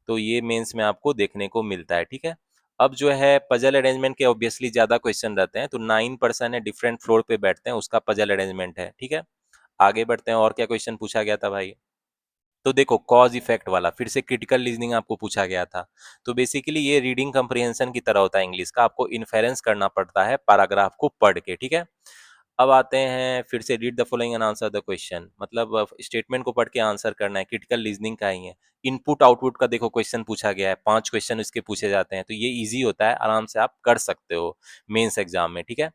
तो ये मेंस में आपको देखने को मिलता है, ठीक है। अब जो है पजल अरेंजमेंट के ऑब्वियसली ज्यादा क्वेश्चन रहते हैं, तो 9% है डिफरेंट फ्लोर पे बैठते हैं उसका पजल अरेंजमेंट है, ठीक है। आगे बढ़ते हैं, और क्या क्वेश्चन पूछा गया था भाई। तो देखो कॉज इफेक्ट वाला फिर से क्रिटिकल रीजनिंग आपको पूछा गया था। तो बेसिकली ये रीडिंग कंप्रिहेंशन की तरह होता है इंग्लिश का, आपको इन्फेरेंस करना पड़ता है पैराग्राफ को पढ़ के, ठीक है। अब आते हैं फिर से read the following and answer the question, मतलब स्टेटमेंट को पढ़ के आंसर करना है, क्रिटिकल रीजनिंग का ही है। इनपुट आउटपुट का देखो क्वेश्चन पूछा गया है, 5 क्वेश्चन इसके पूछे जाते हैं, तो ये इजी होता है, आराम से आप कर सकते हो मेंस एग्जाम में, ठीक है।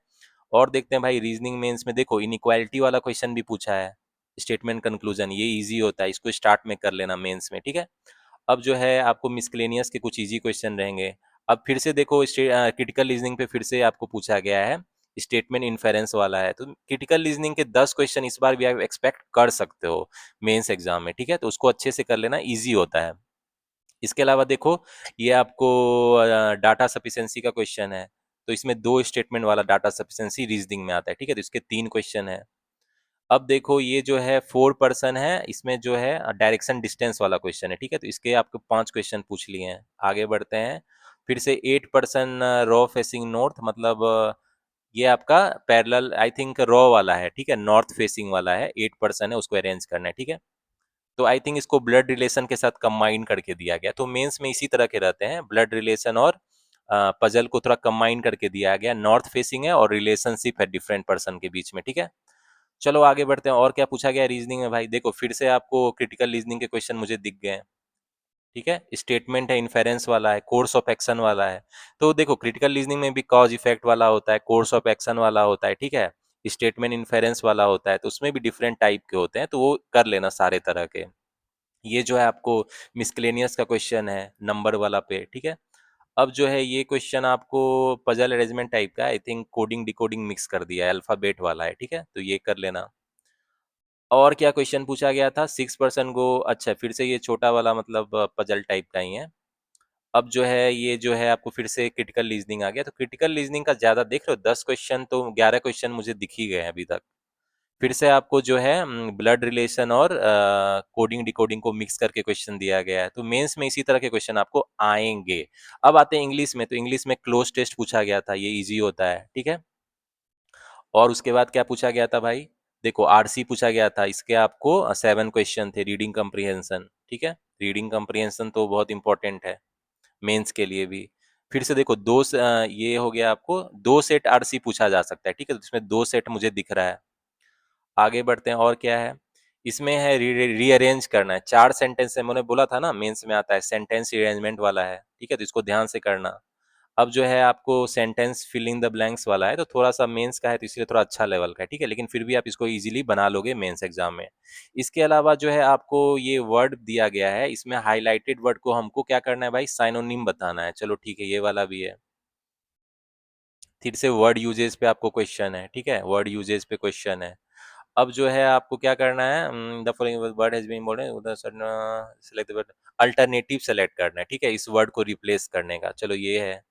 और देखते हैं भाई रीजनिंग मेंस में देखो इनइक्वालिटी वाला क्वेश्चन भी पूछा है, स्टेटमेंट कंक्लूजन, ये इजी होता है, इसको स्टार्ट में कर लेना मेंस में, ठीक है। अब जो है आपको मिसक्लेनियस के कुछ इजी क्वेश्चन रहेंगे। अब फिर से देखो क्रिटिकल रीजनिंग पे फिर से आपको पूछा गया है, स्टेटमेंट इन्फेरेंस वाला है। तो क्रिटिकल रीजनिंग के 10 क्वेश्चन इस बार भी आप एक्सपेक्ट कर सकते हो मेंस एग्जाम में, ठीक है। तो उसको अच्छे से कर लेना, इजी होता है। इसके अलावा देखो ये आपको डाटा सफिशिएंसी का क्वेश्चन है, तो इसमें 2 स्टेटमेंट वाला डाटा सफिशिएंसी रीजनिंग में आता है, ठीक है। तो इसके 3 क्वेश्चन है। अब देखो ये जो है 4% है, इसमें जो है डायरेक्शन डिस्टेंस वाला क्वेश्चन है, ठीक है। तो इसके आपको 5 क्वेश्चन पूछ लिए हैं। आगे बढ़ते हैं, फिर से 8% रॉ फेसिंग नॉर्थ, मतलब ये आपका पैरेलल आई थिंक रॉ वाला है, ठीक है, नॉर्थ फेसिंग वाला है, 8% है, उसको अरेंज करना है, ठीक है। तो आई थिंक इसको ब्लड रिलेशन के साथ कंबाइन करके दिया गया, तो मेंस में इसी तरह के रहते हैं, ब्लड रिलेशन और पजल को थोड़ा कंबाइन करके दिया गया, नॉर्थ फेसिंग है और रिलेशनशिप है डिफरेंट पर्सन के बीच में, ठीक है। चलो आगे बढ़ते हैं, और क्या पूछा गया रीजनिंग में भाई। देखो फिर से आपको क्रिटिकल रीजनिंग के क्वेश्चन मुझे दिख गए हैं, ठीक है। स्टेटमेंट है, इन्फेरेंस वाला है, कोर्स ऑफ एक्शन वाला है। तो देखो क्रिटिकल रीजनिंग में भी कॉज इफेक्ट वाला होता है, कोर्स ऑफ एक्शन वाला होता है, ठीक है, स्टेटमेंट इन्फेरेंस वाला होता है, तो उसमें भी डिफरेंट टाइप के होते हैं, तो वो कर लेना सारे तरह के। ये जो है आपको मिसक्लेनियस का क्वेश्चन है नंबर वाला पे, ठीक है। अब जो है ये क्वेश्चन आपको पजल अरेंजमेंट टाइप का, I think coding decoding mix कर दिया है, अल्फाबेट वाला है, ठीक है। तो ये कर लेना। और क्या क्वेश्चन पूछा गया था, 6% गो, अच्छा फिर से ये छोटा वाला मतलब पजल टाइप का ही है। अब जो है ये जो है आपको फिर से क्रिटिकल रीजनिंग आ गया, तो क्रिटिकल रीजनिंग का ज्यादा देख रहे हो, 10 क्वेश्चन, तो 11 क्वेश्चन मुझे दिख ही गए हैं अभी तक। फिर से आपको जो है ब्लड रिलेशन और कोडिंग डिकोडिंग को मिक्स करके क्वेश्चन दिया गया है, तो मेंस में इसी तरह के क्वेश्चन आपको आएंगे। अब आते हैं इंग्लिश में, तो इंग्लिश में क्लोज टेस्ट पूछा गया था, ये इजी होता है, ठीक है। और उसके बाद क्या पूछा गया था भाई, देखो आरसी पूछा गया था, इसके आपको 7 क्वेश्चन थे, रीडिंग कम्प्रीहेंशन, ठीक है। रीडिंग कम्प्रीहेंशन तो बहुत इंपॉर्टेंट है मेंस के लिए भी। फिर से देखो ये हो गया, आपको 2 सेट आरसी पूछा जा सकता है, ठीक है। तो इसमें 2 सेट मुझे दिख रहा है। आगे बढ़ते हैं, और क्या है, इसमें है रीअरेंज करना है, 4 सेंटेंस है, मैंने बोला था ना मेंस में आता है, सेंटेंस रीअरेंजमेंट वाला है, ठीक है। तो इसको ध्यान से करना। अब जो है आपको सेंटेंस फिलिंग द ब्लैंक्स वाला है, तो थोड़ा सा मेंस का है, तो इसलिए थोड़ा अच्छा लेवल का है, ठीक है, लेकिन फिर भी आप इसको इजीली बना लोगे मेंस एग्जाम में। इसके अलावा जो है आपको ये वर्ड दिया गया है, इसमें हाईलाइटेड वर्ड को हमको क्या करना है भाई, साइनोनिम बताना है। चलो ठीक है, ये वाला भी है। फिर से वर्ड यूजेस पे आपको क्वेश्चन है, ठीक है, वर्ड यूजेस पे क्वेश्चन है। अब जो है आपको क्या करना है, the following word has been bold, उधर सेलेक्ट वर्ड, अल्टरनेटिव सेलेक्ट करना है, ठीक है, इस वर्ड को रिप्लेस करने का। चलो ये है।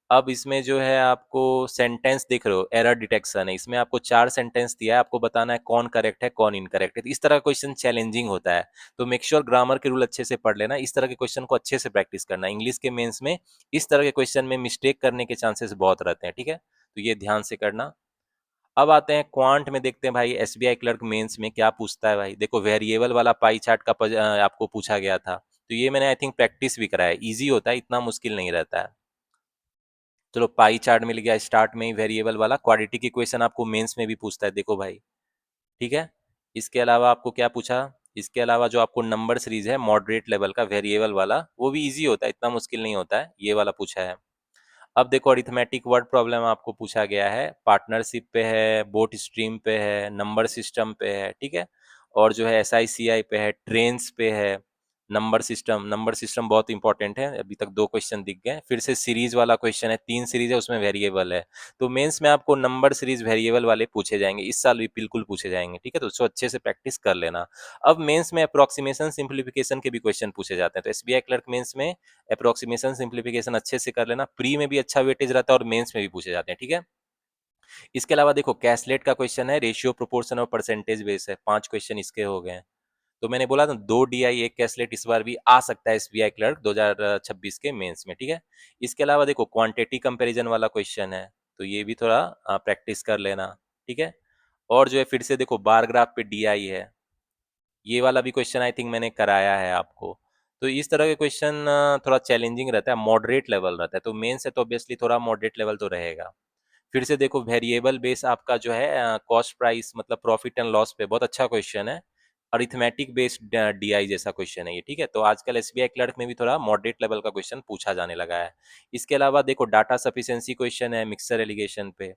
अब इसमें जो है आपको सेंटेंस देख रहे हो, एरर डिटेक्शन है, इसमें आपको 4 सेंटेंस दिया है, आपको बताना है कौन करेक्ट है कौन इनकरेक्ट है। तो इस तरह का क्वेश्चन चैलेंजिंग होता है, तो मेक श्योर ग्रामर के रूल अच्छे से पढ़ लेना, इस तरह के क्वेश्चन को अच्छे से प्रैक्टिस करना। इंग्लिश के मेंस में इस तरह के क्वेश्चन में मिस्टेक करने के चांसेस बहुत रहते हैं, ठीक है, तो ये ध्यान से करना। अब आते हैं क्वांट में, देखते हैं भाई एसबीआई क्लर्क मेंस में क्या पूछता है भाई। देखो वेरिएबल वाला पाई चार्ट का आपको पूछा गया था, तो ये मैंने आई थिंक प्रैक्टिस भी करा है, इजी होता है, इतना मुश्किल नहीं रहता है। चलो पाई चार्ट मिल गया स्टार्ट में ही वेरिएबल वाला। क्वाड्रेटिक इक्वेशन आपको मेंस में भी पूछता है, देखो भाई, ठीक है। इसके अलावा आपको क्या पूछा, इसके अलावा जो आपको नंबर सीरीज है मॉडरेट लेवल का वेरिएबल वाला, वो भी इजी होता है, इतना मुश्किल नहीं होता है, ये वाला पूछा है। अब देखो अरिथमेटिक वर्ड प्रॉब्लम आपको पूछा गया है, पार्टनरशिप पे है, बोट स्ट्रीम पे है, नंबर सिस्टम पे है, ठीक है। और जो है एसआईसीआई पे है, ट्रेन्स पे है, नंबर सिस्टम बहुत इंपॉर्टेंट है, अभी तक 2 क्वेश्चन दिख गए। फिर से सीरीज वाला क्वेश्चन है, 3 सीरीज है उसमें वेरिएबल है। तो मेंस में आपको नंबर सीरीज वेरिएबल वाले पूछे जाएंगे, इस साल भी बिल्कुल पूछे जाएंगे, ठीक है। तो उसको अच्छे से प्रैक्टिस कर लेना। अब मेंस में अप्रोक्सीमेशन सिंप्लीफिकेशन के भी क्वेश्चन पूछे जाते हैं, तो एसबीआई क्लर्क मेंस में अप्रोक्सीमेशन सिंप्लीफिकेशन अच्छे से कर लेना। प्री में भी अच्छा वेटेज रहता है और मेंस में भी पूछे जाते हैं, ठीक है। इसके अलावा देखो कैसलेट का क्वेश्चन है, रेशियो प्रोपोर्शन और परसेंटेज बेस है, 5 क्वेश्चन इसके हो गए हैं। तो मैंने बोला था 2 DI 1 कैसलेट इस बार भी आ सकता है एसबीआई क्लर्क 2026 के मेंस में, ठीक है। इसके अलावा देखो क्वांटिटी कंपैरिजन वाला क्वेश्चन है, तो ये भी थोड़ा प्रैक्टिस कर लेना, ठीक है। और जो है फिर से देखो बार ग्राफ पे डीआई है, ये वाला भी क्वेश्चन आई थिंक मैंने कराया है आपको। तो इस तरह के क्वेश्चन थोड़ा चैलेंजिंग रहता है, मॉडरेट लेवल रहता है, तो मेंस है तो ऑब्वियसली थोड़ा मॉडरेट लेवल तो रहेगा। फिर से देखो वेरिएबल बेस आपका जो है कॉस्ट प्राइस मतलब प्रॉफिट एंड लॉस पे बहुत अच्छा क्वेश्चन है। अरिथमेटिक बेस्ड डीआई जैसा क्वेश्चन है ये, ठीक है। तो आजकल एसबीआई क्लर्क में भी थोड़ा मॉडरेट लेवल का क्वेश्चन पूछा जाने लगा है। इसके अलावा देखो डाटा सफिशिएंसी क्वेश्चन है मिक्सर एलिगेशन पे,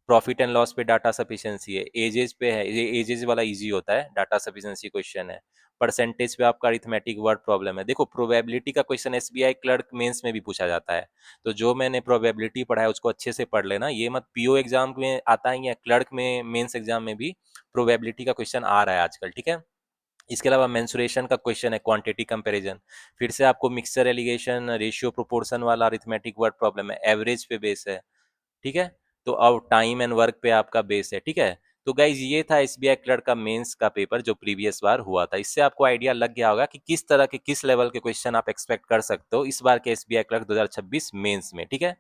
प्रॉफिट एंड लॉस पे डाटा सफिशिएंसी है, एजेस पे है, ये एजेस वाला इजी होता है, डाटा सफिशिएंसी क्वेश्चन है। परसेंटेज पे आपका अरिथमेटिक वर्ड प्रॉब्लम है। देखो प्रोबेबिलिटी का क्वेश्चन एसबीआई क्लर्क मेंस में भी पूछा जाता है, तो जो मैंने प्रोबेबिलिटी पढ़ा है उसको अच्छे से पढ़ लेना, ये मत पीओ एग्जाम में आता है या क्लर्क में मेंस एग्जाम में भी प्रोबेबिलिटी का क्वेश्चन आ रहा है आजकल, ठीक है। इसके अलावा मेंसुरेशन का क्वेश्चन है, क्वांटिटी कंपैरिजन। फिर से आपको मिक्सर एलिगेशन रेशियो प्रोपोर्शन वाला अरिथमेटिक वर्ड प्रॉब्लम है, एवरेज पे बेस है, ठीक है। तो अब टाइम एंड वर्क पे आपका बेस है, ठीक है। तो गाइज ये था एसबीआई क्लर्क का मेंस का पेपर जो प्रीवियस बार हुआ था। इससे आपको आइडिया लग गया होगा कि किस तरह के किस लेवल के क्वेश्चन आप एक्सपेक्ट कर सकते हो इस बार के एसबीआई क्लर्क 2026 मेंस में, ठीक है।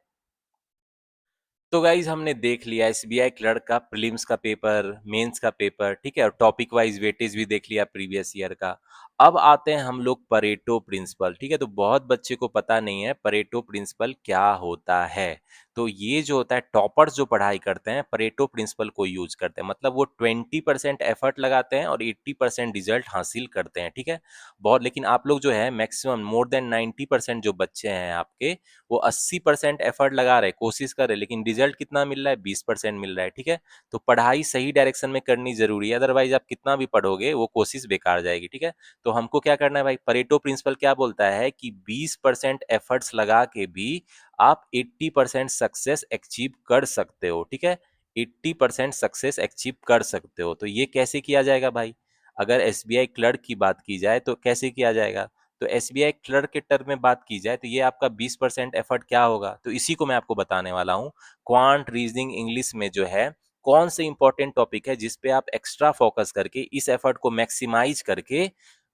तो गाइज हमने देख लिया एसबीआई क्लर्क का प्रीलिम्स का पेपर, मेंस का पेपर, ठीक है, और टॉपिक वाइज वेटेज भी देख लिया प्रीवियस ईयर का। अब आते हैं हम लोग परेटो प्रिंसिपल, ठीक है। तो बहुत बच्चे को पता नहीं है परेटो प्रिंसिपल क्या होता है। तो ये जो होता है टॉपर्स जो पढ़ाई करते हैं परेटो प्रिंसिपल को यूज करते हैं, मतलब वो 20% एफर्ट लगाते हैं और 80% रिजल्ट हासिल करते हैं, ठीक है। बहुत, लेकिन आप लोग जो है मैक्सिमम मोर देन 90% जो बच्चे हैं आपके, वो 80% एफर्ट लगा रहे, कोशिश कर रहे, लेकिन रिजल्ट कितना मिल रहा है, 20% मिल रहा है, ठीक है। तो पढ़ाई सही डायरेक्शन में करनी जरूरी है, अदरवाइज आप कितना भी पढ़ोगे वो कोशिश बेकार जाएगी, ठीक है। तो हमको क्या करना है भाई, परेटो प्रिंसिपल क्या बोलता है कि 20% एफर्ट्स लगा के भी आप 80% सक्सेस अचीव कर सकते हो, ठीक है। 80% सक्सेस अचीव कर सकते हो। तो ये कैसे किया जाएगा भाई, अगर एसबीआई क्लर्क की बात की जाए तो कैसे किया जाएगा। तो एसबीआई क्लर्क के टर्म में बात की जाए तो ये आपका 20% एफर्ट क्या होगा, तो इसी को मैं आपको बताने वाला हूँ। क्वांट रीजनिंग इंग्लिश में जो है कौन से इंपॉर्टेंट टॉपिक है जिसपे आप एक्स्ट्रा फोकस करके इस एफर्ट को मैक्सिमाइज करके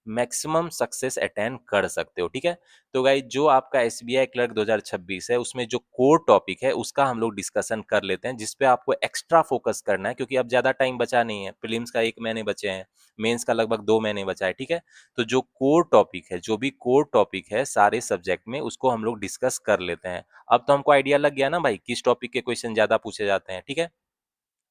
मैक्सिमम सक्सेस अटेन कर सकते हो, ठीक है। तो गाइस जो आपका एसबीआई क्लर्क 2026 है उसमें जो कोर टॉपिक है उसका हम लोग डिस्कशन कर लेते हैं, जिसपे आपको एक्स्ट्रा फोकस करना है, क्योंकि अब ज्यादा टाइम बचा नहीं है, प्रीलिम्स का 1 महीने बचे हैं, मेंस का लगभग 2 महीने बचा है, ठीक है। तो जो कोर टॉपिक है, जो भी कोर टॉपिक है सारे सब्जेक्ट में, उसको हम लोग डिस्कस कर लेते हैं। अब तो हमको आइडिया लग गया ना भाई किस टॉपिक के क्वेश्चन ज्यादा पूछे जाते हैं, ठीक है।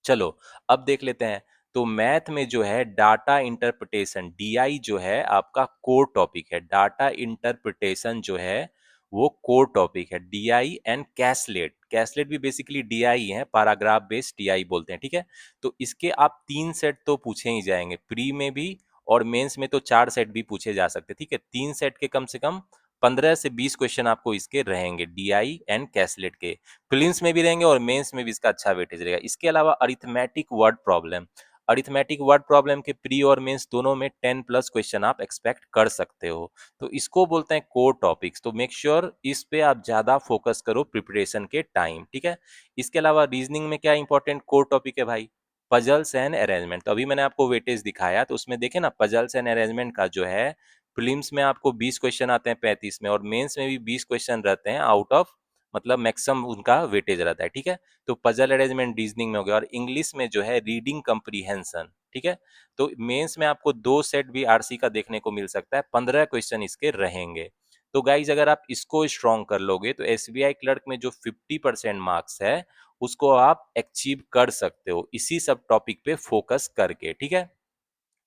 चलो अब देख लेते हैं। तो मैथ में जो है डाटा इंटरप्रिटेशन डीआई जो है आपका कोर टॉपिक है, डाटा इंटरप्रिटेशन जो है वो कोर टॉपिक है, डीआई एंड कैसलेट, कैसलेट भी बेसिकली डीआई है, पैराग्राफ बेस्ड डीआई बोलते हैं, ठीक है। तो इसके आप 3 सेट तो पूछे ही जाएंगे, प्री में भी और मेंस में तो 4 सेट भी पूछे जा सकते हैं, ठीक है। 3 सेट के कम से कम 15 से 20 क्वेश्चन आपको इसके रहेंगे, डीआई एंड कैसलेट के। प्रीलिम्स में भी रहेंगे और मेंस में भी इसका अच्छा वेटेज रहेगा। इसके अलावा arithmetic word problem, arithmetic word problem के प्री और मेंस दोनों में 10+ क्वेश्चन आप एक्सपेक्ट कर सकते हो। तो इसको बोलते हैं कोर टॉपिक्स, तो मेक श्योर इस पे आप ज्यादा फोकस करो प्रिपरेशन के टाइम, ठीक है। इसके अलावा रीजनिंग में क्या इंपॉर्टेंट कोर टॉपिक है भाई, पजल्स एंड अरेंजमेंट। तो अभी मैंने आपको वेटेज दिखाया, तो उसमें देखे ना पजल्स एंड अरेंजमेंट का जो है प्रीलिम्स में आपको 20 क्वेश्चन आते हैं 35 में, और मेंस में भी 20 क्वेश्चन रहते हैं आउट ऑफ, मतलब मैक्सिमम उनका वेटेज रहता है, ठीक है। तो पजल अरेंजमेंट रीजनिंग में हो गया, और इंग्लिश में जो है रीडिंग कंप्रीहेंशन, ठीक है। तो मेंस में आपको 2 सेट भी आरसी का देखने को मिल सकता है, 15 क्वेश्चन इसके रहेंगे। तो गाइज अगर आप इसको स्ट्रॉन्ग कर लोगे तो एसबीआई क्लर्क में जो 50% मार्क्स है उसको आप अचीव कर सकते हो इसी सब टॉपिक पे फोकस करके, ठीक है।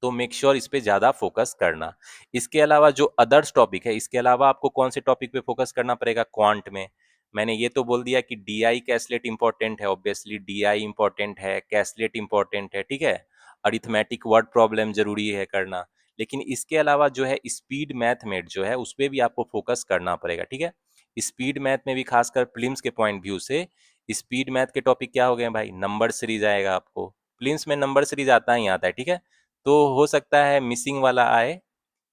तो मेक श्योर इस पे ज्यादा फोकस करना। इसके अलावा जो अदर्स टॉपिक है, इसके अलावा आपको कौन से टॉपिक पे फोकस करना पड़ेगा क्वांट में। मैंने ये तो बोल दिया कि डीआई कैसलेट इंपॉर्टेंट है, ऑब्वियसली डीआई इंपॉर्टेंट है, कैसलेट इंपॉर्टेंट है, ठीक है। अरिथमेटिक वर्ड प्रॉब्लम जरूरी है करना। लेकिन इसके अलावा जो है स्पीड मैथमेट जो है उस पर भी आपको फोकस करना पड़ेगा, ठीक है। स्पीड मैथ में भी खासकर प्रीलिम्स के पॉइंट व्यू से स्पीड मैथ के टॉपिक क्या हो गए भाई, नंबर सीरीज आएगा आपको। प्रीलिम्स में नंबर सीरीज आता ही आता है, ठीक है। तो हो सकता है मिसिंग वाला आए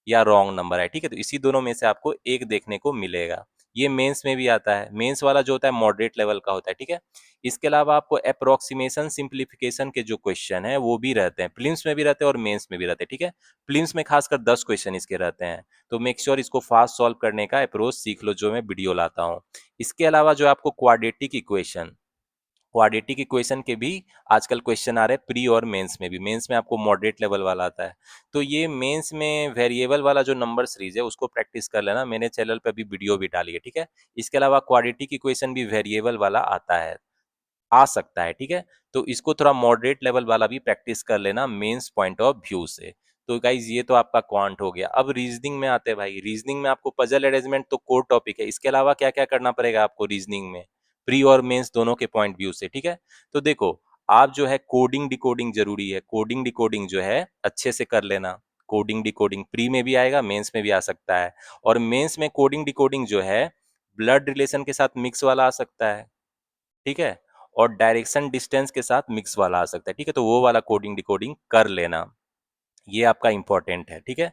या रॉन्ग नंबर आए, ठीक है। तो इसी दोनों में से आपको एक देखने को मिलेगा। ये मेंस में भी आता है, मेंस वाला जो होता है मॉडरेट लेवल का होता है, ठीक है। इसके अलावा आपको अप्रोक्सीमेशन सिंप्लीफिकेशन के जो क्वेश्चन है वो भी रहते हैं, प्रीलिम्स में भी रहते हैं और मेंस में भी रहते हैं, ठीक है। प्रीलिम्स में खासकर 10 क्वेश्चन इसके रहते हैं। तो मेक श्योर इसको फास्ट सॉल्व करने का अप्रोच सीख लो जो मैं वीडियो लाता हूँ। इसके अलावा जो आपको क्वाड्रेटिक इक्वेशन, क्वाड्रेटिक इक्वेशन के भी आजकल क्वेश्चन आ रहे हैं प्री और मेंस में भी। मेंस में आपको मॉडरेट लेवल वाला आता है। तो ये मेंस में वेरिएबल वाला जो नंबर सीरीज है उसको प्रैक्टिस कर लेना, मैंने चैनल पे भी वीडियो भी डाली है, ठीक है। इसके अलावा क्वाड्रेटिक इक्वेशन भी वेरिएबल वाला आता है, आ सकता है, ठीक है। तो इसको थोड़ा मॉडरेट लेवल वाला भी प्रैक्टिस कर लेना मेंस पॉइंट ऑफ व्यू से। तो गाइज ये तो आपका क्वांट हो गया। अब रीजनिंग में आते हैं भाई। रीजनिंग में आपको पजल अरेंजमेंट तो कोर टॉपिक है, इसके अलावा क्या क्या करना पड़ेगा आपको रीजनिंग में, प्री और मेंस दोनों के पॉइंट व्यू से, ठीक है। तो देखो आप जो है कोडिंग डिकोडिंग जरूरी है, कोडिंग डिकोडिंग जो है अच्छे से कर लेना। कोडिंग डिकोडिंग प्री में भी आएगा, मेंस में भी आ सकता है। और मेंस में कोडिंग डिकोडिंग जो है ब्लड रिलेशन के साथ मिक्स वाला आ सकता है, ठीक है। और डायरेक्शन डिस्टेंस के साथ मिक्स वाला आ सकता है, ठीक है। तो वो वाला कोडिंग डिकोडिंग कर लेना, ये आपका इंपॉर्टेंट है, ठीक है।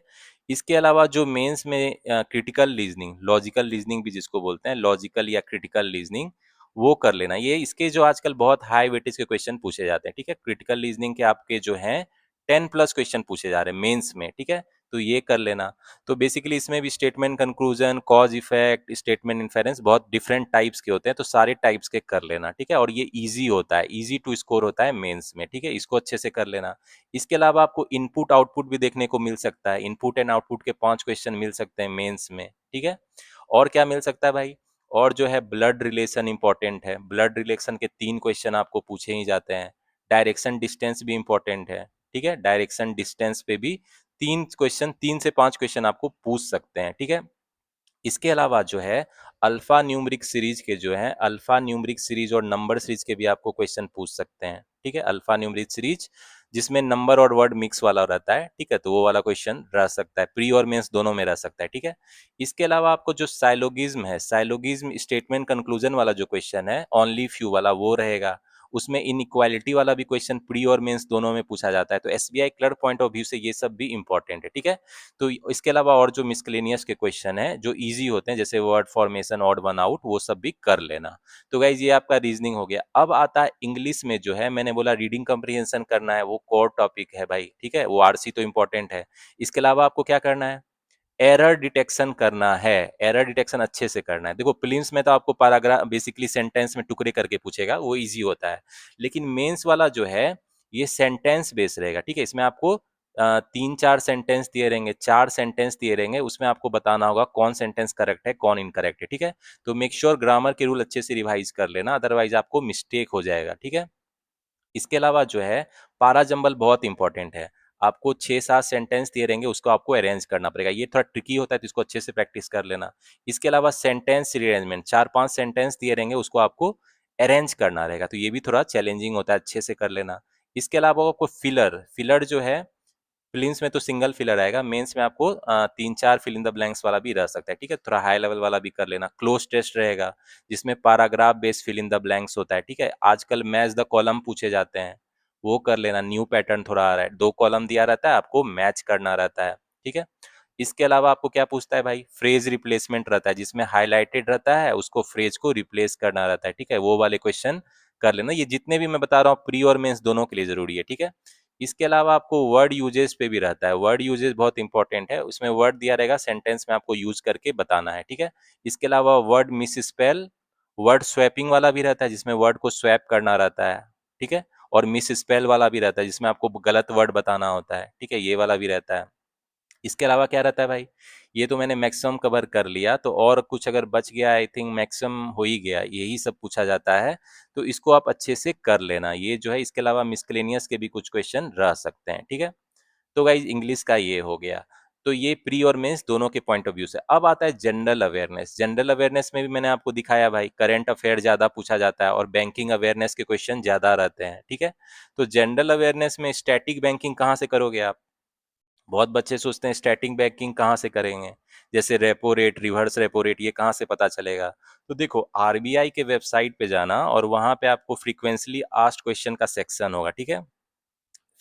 इसके अलावा जो मेंस में क्रिटिकल रीजनिंग, लॉजिकल रीजनिंग भी जिसको बोलते हैं, लॉजिकल या क्रिटिकल रीजनिंग, वो कर लेना। ये इसके जो आजकल बहुत हाई वेटेज के क्वेश्चन पूछे जाते हैं, ठीक है। क्रिटिकल रीजनिंग के आपके जो हैं 10+ क्वेश्चन पूछे जा रहे हैं मेंस में, ठीक है। तो ये कर लेना। तो बेसिकली इसमें भी statement conclusion, cause effect, statement inference बहुत डिफरेंट टाइप्स के होते हैं, तो सारे टाइप्स के कर लेना, ठीक है। और ये इजी होता है, इजी टू स्कोर होता है मेंस में, ठीक है। इसको अच्छे से कर लेना। इसके अलावा आपको इनपुट आउटपुट भी देखने को मिल सकता है, इनपुट एंड आउटपुट के 5 क्वेश्चन मिल सकते हैं मेंस में, ठीक है। और क्या मिल सकता है भाई, और जो है ब्लड रिलेशन इंपॉर्टेंट है, ब्लड रिलेशन के 3 क्वेश्चन आपको पूछे ही जाते हैं। डायरेक्शन डिस्टेंस भी इंपॉर्टेंट है, ठीक है। डायरेक्शन डिस्टेंस पे भी 3 क्वेश्चन, 3 से 5 क्वेश्चन आपको पूछ सकते हैं, ठीक है। इसके अलावा जो है अल्फा न्यूमरिक सीरीज के जो है, अल्फा न्यूमरिक सीरीज और नंबर सीरीज के भी आपको क्वेश्चन पूछ सकते हैं, ठीक है। अल्फा न्यूमरिक सीरीज जिसमें नंबर और वर्ड मिक्स वाला रहता है, ठीक है। तो वो वाला क्वेश्चन रह सकता है, प्री और मेंस दोनों में रह सकता है, ठीक है। इसके अलावा आपको जो साइलोगिज्म है, साइलोगिज्म स्टेटमेंट कंक्लूजन वाला जो क्वेश्चन है, ओनली फ्यू वाला, वो रहेगा। उसमें इनइक्वालिटी वाला भी क्वेश्चन प्री और मेंस दोनों में पूछा जाता है। तो SBI clerk point of view से ये सब भी इंपॉर्टेंट है, ठीक है। तो इसके अलावा और जो मिसलेनियस के क्वेश्चन है जो इजी होते हैं, जैसे word formation, odd one out, वो सब भी कर लेना। तो गाइज ये आपका रीजनिंग हो गया। अब आता है इंग्लिश में जो है, मैंने बोला रीडिंग कम्प्रीहेंशन करना है, वो कोर टॉपिक है भाई, ठीक है। वो आरसी तो इंपॉर्टेंट है। इसके अलावा आपको क्या करना है, एरर डिटेक्शन करना है। एरर डिटेक्शन अच्छे से करना है। देखो प्रीलिम्स में तो आपको पैराग्राफ बेसिकली सेंटेंस में टुकड़े करके पूछेगा, वो इजी होता है। लेकिन मेंस वाला जो है ये सेंटेंस बेस रहेगा, ठीक है। इसमें आपको 3-4 सेंटेंस दिए रहेंगे, 4 सेंटेंस दिए रहेंगे, उसमें आपको बताना होगा कौन सेंटेंस करेक्ट है कौन इनकरेक्ट है, ठीक है। तो मेक श्योर ग्रामर के रूल अच्छे से रिवाइज कर लेना, अदरवाइज आपको मिस्टेक हो जाएगा, ठीक है। इसके अलावा जो है पारा जंबल बहुत इंपॉर्टेंट है। आपको 6-7 सेंटेंस दिए रहेंगे, उसको आपको अरेंज करना पड़ेगा। ये थोड़ा ट्रिकी होता है, तो इसको अच्छे से प्रैक्टिस कर लेना। इसके अलावा सेंटेंस रीअरेंजमेंट, 4-5 सेंटेंस दिए रहेंगे, उसको आपको अरेंज करना रहेगा, तो ये भी थोड़ा चैलेंजिंग होता है, अच्छे से कर लेना। इसके अलावा आपको फिलर, फिलर जो है प्रीलिम्स में तो सिंगल फिलर आएगा, मेंस में आपको 3-4 फिल इन द ब्लैंक्स वाला भी रह सकता है, ठीक है। थोड़ा हाई लेवल वाला भी कर लेना। क्लोज टेस्ट रहेगा जिसमें paragraph based fill in the blanks होता है, ठीक है। आजकल मैच द कॉलम पूछे जाते हैं, वो कर लेना। न्यू पैटर्न थोड़ा आ रहा है, 2 कॉलम दिया रहता है, आपको मैच करना रहता है, ठीक है। इसके अलावा आपको क्या पूछता है भाई, फ्रेज रिप्लेसमेंट रहता है, जिसमें हाईलाइटेड रहता है उसको फ्रेज को रिप्लेस करना रहता है, ठीक है। वो वाले क्वेश्चन कर लेना। ये जितने भी मैं बता रहा हूँ प्री और मेंस दोनों के लिए जरूरी है, ठीक है। इसके अलावा आपको वर्ड यूजेस पे भी रहता है, वर्ड यूजेस बहुत इंपॉर्टेंट है। उसमें वर्ड दिया रहेगा, सेंटेंस में आपको यूज करके बताना है, ठीक है। इसके अलावा word miss spell, word swapping वाला भी रहता है, जिसमें वर्ड को स्वैप करना रहता है, ठीक है। और मिस स्पेल वाला भी रहता है, जिसमें आपको गलत वर्ड बताना होता है, ठीक है। ये वाला भी रहता है। इसके अलावा क्या रहता है भाई, ये तो मैंने मैक्सिमम कवर कर लिया, तो और कुछ अगर बच गया, आई थिंक मैक्सिमम हो ही गया, यही सब पूछा जाता है, तो इसको आप अच्छे से कर लेना। ये जो है, इसके अलावा मिसलेनियस के भी कुछ क्वेश्चन रह सकते हैं, ठीक है। तो गाइज इंग्लिश का ये हो गया। तो ये प्री और मेंस दोनों के पॉइंट ऑफ व्यू से। अब आता है जनरल अवेयरनेस। जनरल अवेयरनेस में भी मैंने आपको दिखाया भाई, करंट अफेयर ज्यादा पूछा जाता है और बैंकिंग अवेयरनेस के क्वेश्चन ज्यादा रहते हैं, ठीक है। तो जनरल अवेयरनेस में स्टैटिक बैंकिंग कहाँ से करोगे आप? बहुत बच्चे सोचते हैं स्टैटिक बैंकिंग कहाँ से करेंगे, जैसे repo rate, reverse repo rate, ये कहाँ से पता चलेगा? तो देखो, आरबीआई के वेबसाइट पे जाना और वहां पे आपको फ्रीक्वेंटली आस्क्ड क्वेश्चन का सेक्शन होगा, ठीक है।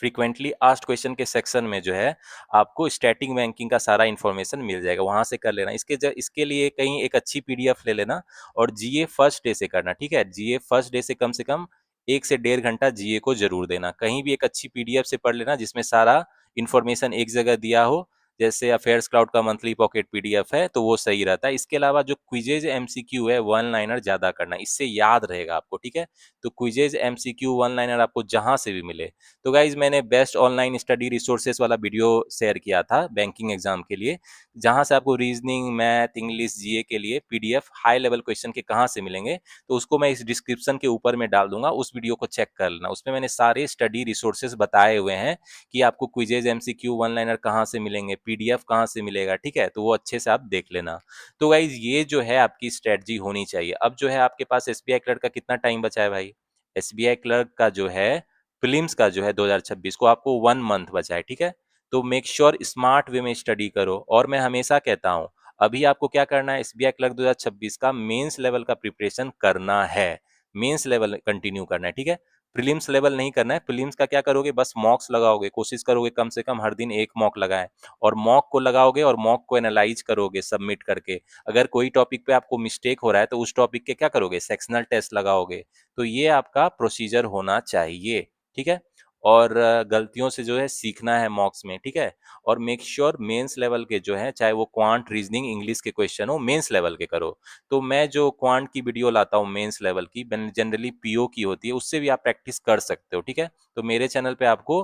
फ्रीक्वेंटली आस्क्ड क्वेश्चन के सेक्शन में जो है, आपको स्टैटिक बैंकिंग का सारा इन्फॉर्मेशन मिल जाएगा, वहां से कर लेना। इसके लिए कहीं एक अच्छी पीडीएफ ले लेना और जीए फर्स्ट डे से करना, ठीक है। जीए फर्स्ट डे से कम 1 से 1.5 घंटा जीए को जरूर देना। कहीं भी एक अच्छी पीडीएफ से पढ़ लेना जिसमें सारा इन्फॉर्मेशन एक जगह दिया हो, जैसे अफेयर्स क्लाउड का मंथली पॉकेट पीडीएफ है, तो वो सही रहता है। इसके अलावा जो क्विजेज एमसीक्यू है, वन लाइनर ज्यादा करना, इससे याद रहेगा आपको, ठीक है। तो क्विजेज एमसीक्यू वन लाइनर आपको जहां से भी मिले। तो गाइज मैंने बेस्ट ऑनलाइन स्टडी रिसोर्सेज वाला वीडियो शेयर किया था बैंकिंग एग्जाम के लिए, जहां से आपको रीजनिंग, मैथ, इंग्लिश, जीए के लिए पीडीएफ हाई लेवल क्वेश्चन के कहाँ से मिलेंगे, तो उसको मैं इस डिस्क्रिप्शन के ऊपर में डाल दूंगा, उस वीडियो को चेक कर लेना। उसमें मैंने सारे स्टडी रिसोर्सेज बताए हुए हैं कि आपको क्विजेज एमसीक्यू वन लाइनर कहाँ से मिलेंगे, पीडीएफ कहाँ से मिलेगा, ठीक है। तो वो अच्छे से आप देख लेना। तो गाइज ये जो है आपकी स्ट्रेटजी होनी चाहिए। अब जो है आपके पास एसबीआई क्लर्क का कितना टाइम बचा है भाई? एसबीआई क्लर्क का जो है प्रीलिम्स का जो है 2026 को आपको 1 मंथ बचा है, ठीक है। तो मेक श्योर स्मार्ट वे में स्टडी करो। और मैं हमेशा कहता हूँ, अभी आपको क्या करना है, एसबीआई क्लर्क 2026 का मेंस लेवल का प्रिपरेशन करना है। मेंस लेवल कंटिन्यू करना है, ठीक है। प्रीलिम्स लेवल नहीं करना है। प्रीलिम्स का क्या करोगे, बस मॉक्स लगाओगे, कोशिश करोगे कम से कम हर दिन एक मॉक लगाएं, और मॉक को लगाओगे और मॉक को एनालाइज करोगे सबमिट करके। अगर कोई टॉपिक पे आपको मिस्टेक हो रहा है तो उस टॉपिक के क्या करोगे, सेक्शनल टेस्ट लगाओगे। तो ये आपका प्रोसीजर होना चाहिए, ठीक है। और गलतियों से जो है सीखना है मॉक्स में, ठीक है। और मेक श्योर मेंस लेवल के जो है, चाहे वो क्वांट, रीजनिंग, इंग्लिश के क्वेश्चन हो, मेंस लेवल के करो। तो मैं जो क्वांट की वीडियो लाता हूँ मेंस लेवल की, जनरली पीओ की होती है, उससे भी आप प्रैक्टिस कर सकते हो, ठीक है। तो मेरे चैनल पे आपको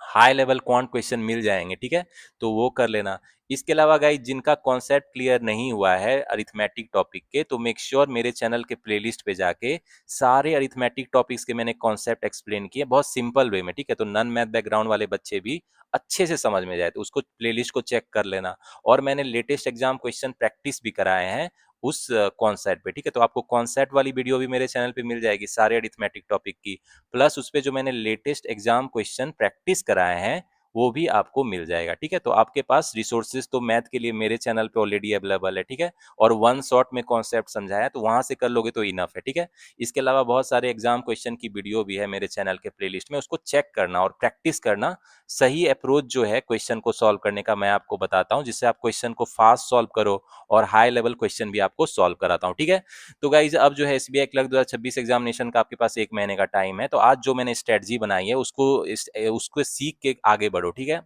हाई लेवल क्वांट क्वेश्चन मिल जाएंगे, ठीक है। तो वो कर लेना। इसके अलावा गाइस, जिनका कॉन्सेप्ट क्लियर नहीं हुआ है अरिथमेटिक टॉपिक के, तो मेक श्योर मेरे चैनल के प्लेलिस्ट पे जाके सारे अरिथमेटिक टॉपिक्स के मैंने कॉन्सेप्ट एक्सप्लेन किए बहुत सिंपल वे में, ठीक है। तो नॉन मैथ बैकग्राउंड वाले बच्चे भी अच्छे से समझ में जाए, तो उसको प्लेलिस्ट को चेक कर लेना। और मैंने लेटेस्ट एग्जाम क्वेश्चन प्रैक्टिस भी कराए हैं उस कॉन्सेप्ट पे, ठीक है। तो आपको कॉन्सेप्ट वाली वीडियो भी मेरे चैनल पे मिल जाएगी सारे अरिथमेटिक टॉपिक की, प्लस उसपे जो मैंने लेटेस्ट एग्जाम क्वेश्चन प्रैक्टिस कराए हैं वो भी आपको मिल जाएगा, ठीक है। तो आपके पास रिसोर्सेज तो मैथ के लिए मेरे चैनल पे ऑलरेडी अवेलेबल है, ठीक है। और वन शॉट में कॉन्सेप्ट समझाया, तो वहां से कर लोगे तो इनफ है, ठीक है। इसके अलावा बहुत सारे एग्जाम क्वेश्चन की वीडियो भी है मेरे चैनल के प्लेलिस्ट में, उसको चेक करना और प्रैक्टिस करना। सही अप्रोच जो है क्वेश्चन को सॉल्व करने का मैं आपको बताता हूँ, जिससे आप क्वेश्चन को फास्ट सॉल्व करो और हाई लेवल क्वेश्चन भी आपको सॉल्व कराता हूँ, ठीक है। तो गाइज अब जो है एसबीआई क्लर्क 2026 एग्जामिनेशन का आपके पास 1 महीने का टाइम है। तो आज जो मैंने स्ट्रेटजी बनाई है उसको सीख के आगे बढ़ो, ठीक है।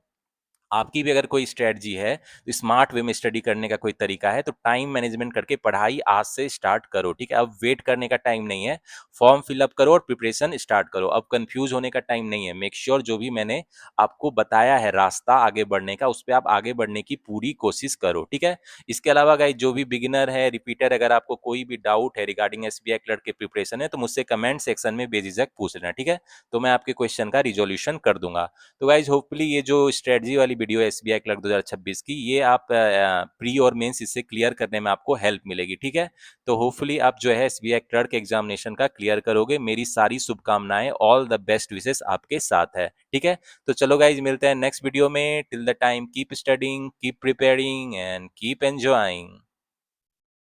आपकी भी अगर कोई स्ट्रेटजी है, तो स्मार्ट वे में स्टडी करने का कोई तरीका है, तो टाइम मैनेजमेंट करके पढ़ाई आज से स्टार्ट करो, ठीक है। अब वेट करने का टाइम नहीं है, फॉर्म फिलअप करो और प्रिपरेशन स्टार्ट करो। अब कंफ्यूज होने का टाइम नहीं है। मेक श्योर जो भी मैंने आपको बताया है रास्ता आगे बढ़ने का, उस पर आप आगे बढ़ने की पूरी कोशिश करो, ठीक है। इसके अलावा गाइस, जो भी बिगिनर है, रिपीटर, अगर आपको कोई भी डाउट है रिगार्डिंग एसबीआई क्लर्क के प्रिपरेशन है, तो मुझसे कमेंट सेक्शन में बेझिझक पूछ लेना, ठीक है। तो मैं आपके क्वेश्चन का रिजोल्यूशन कर दूंगा। तो गाइज होपफुली ये जो स्ट्रेटजी वाली वीडियो है एसबीआई क्लर्क 2026 की, ये आप प्री और मेंस इससे क्लियर करने में आपको हेल्प मिलेगी, ठीक है। तो होपफुली आप जो है एसबीआई क्लर्क एग्जामिनेशन का क्लियर करोगे। मेरी सारी शुभकामनाएं, ऑल द बेस्ट विशेस आपके साथ है, ठीक है। तो चलो गाइज, मिलते हैं नेक्स्ट वीडियो में। Till the time keep studying, keep preparing and keep enjoying.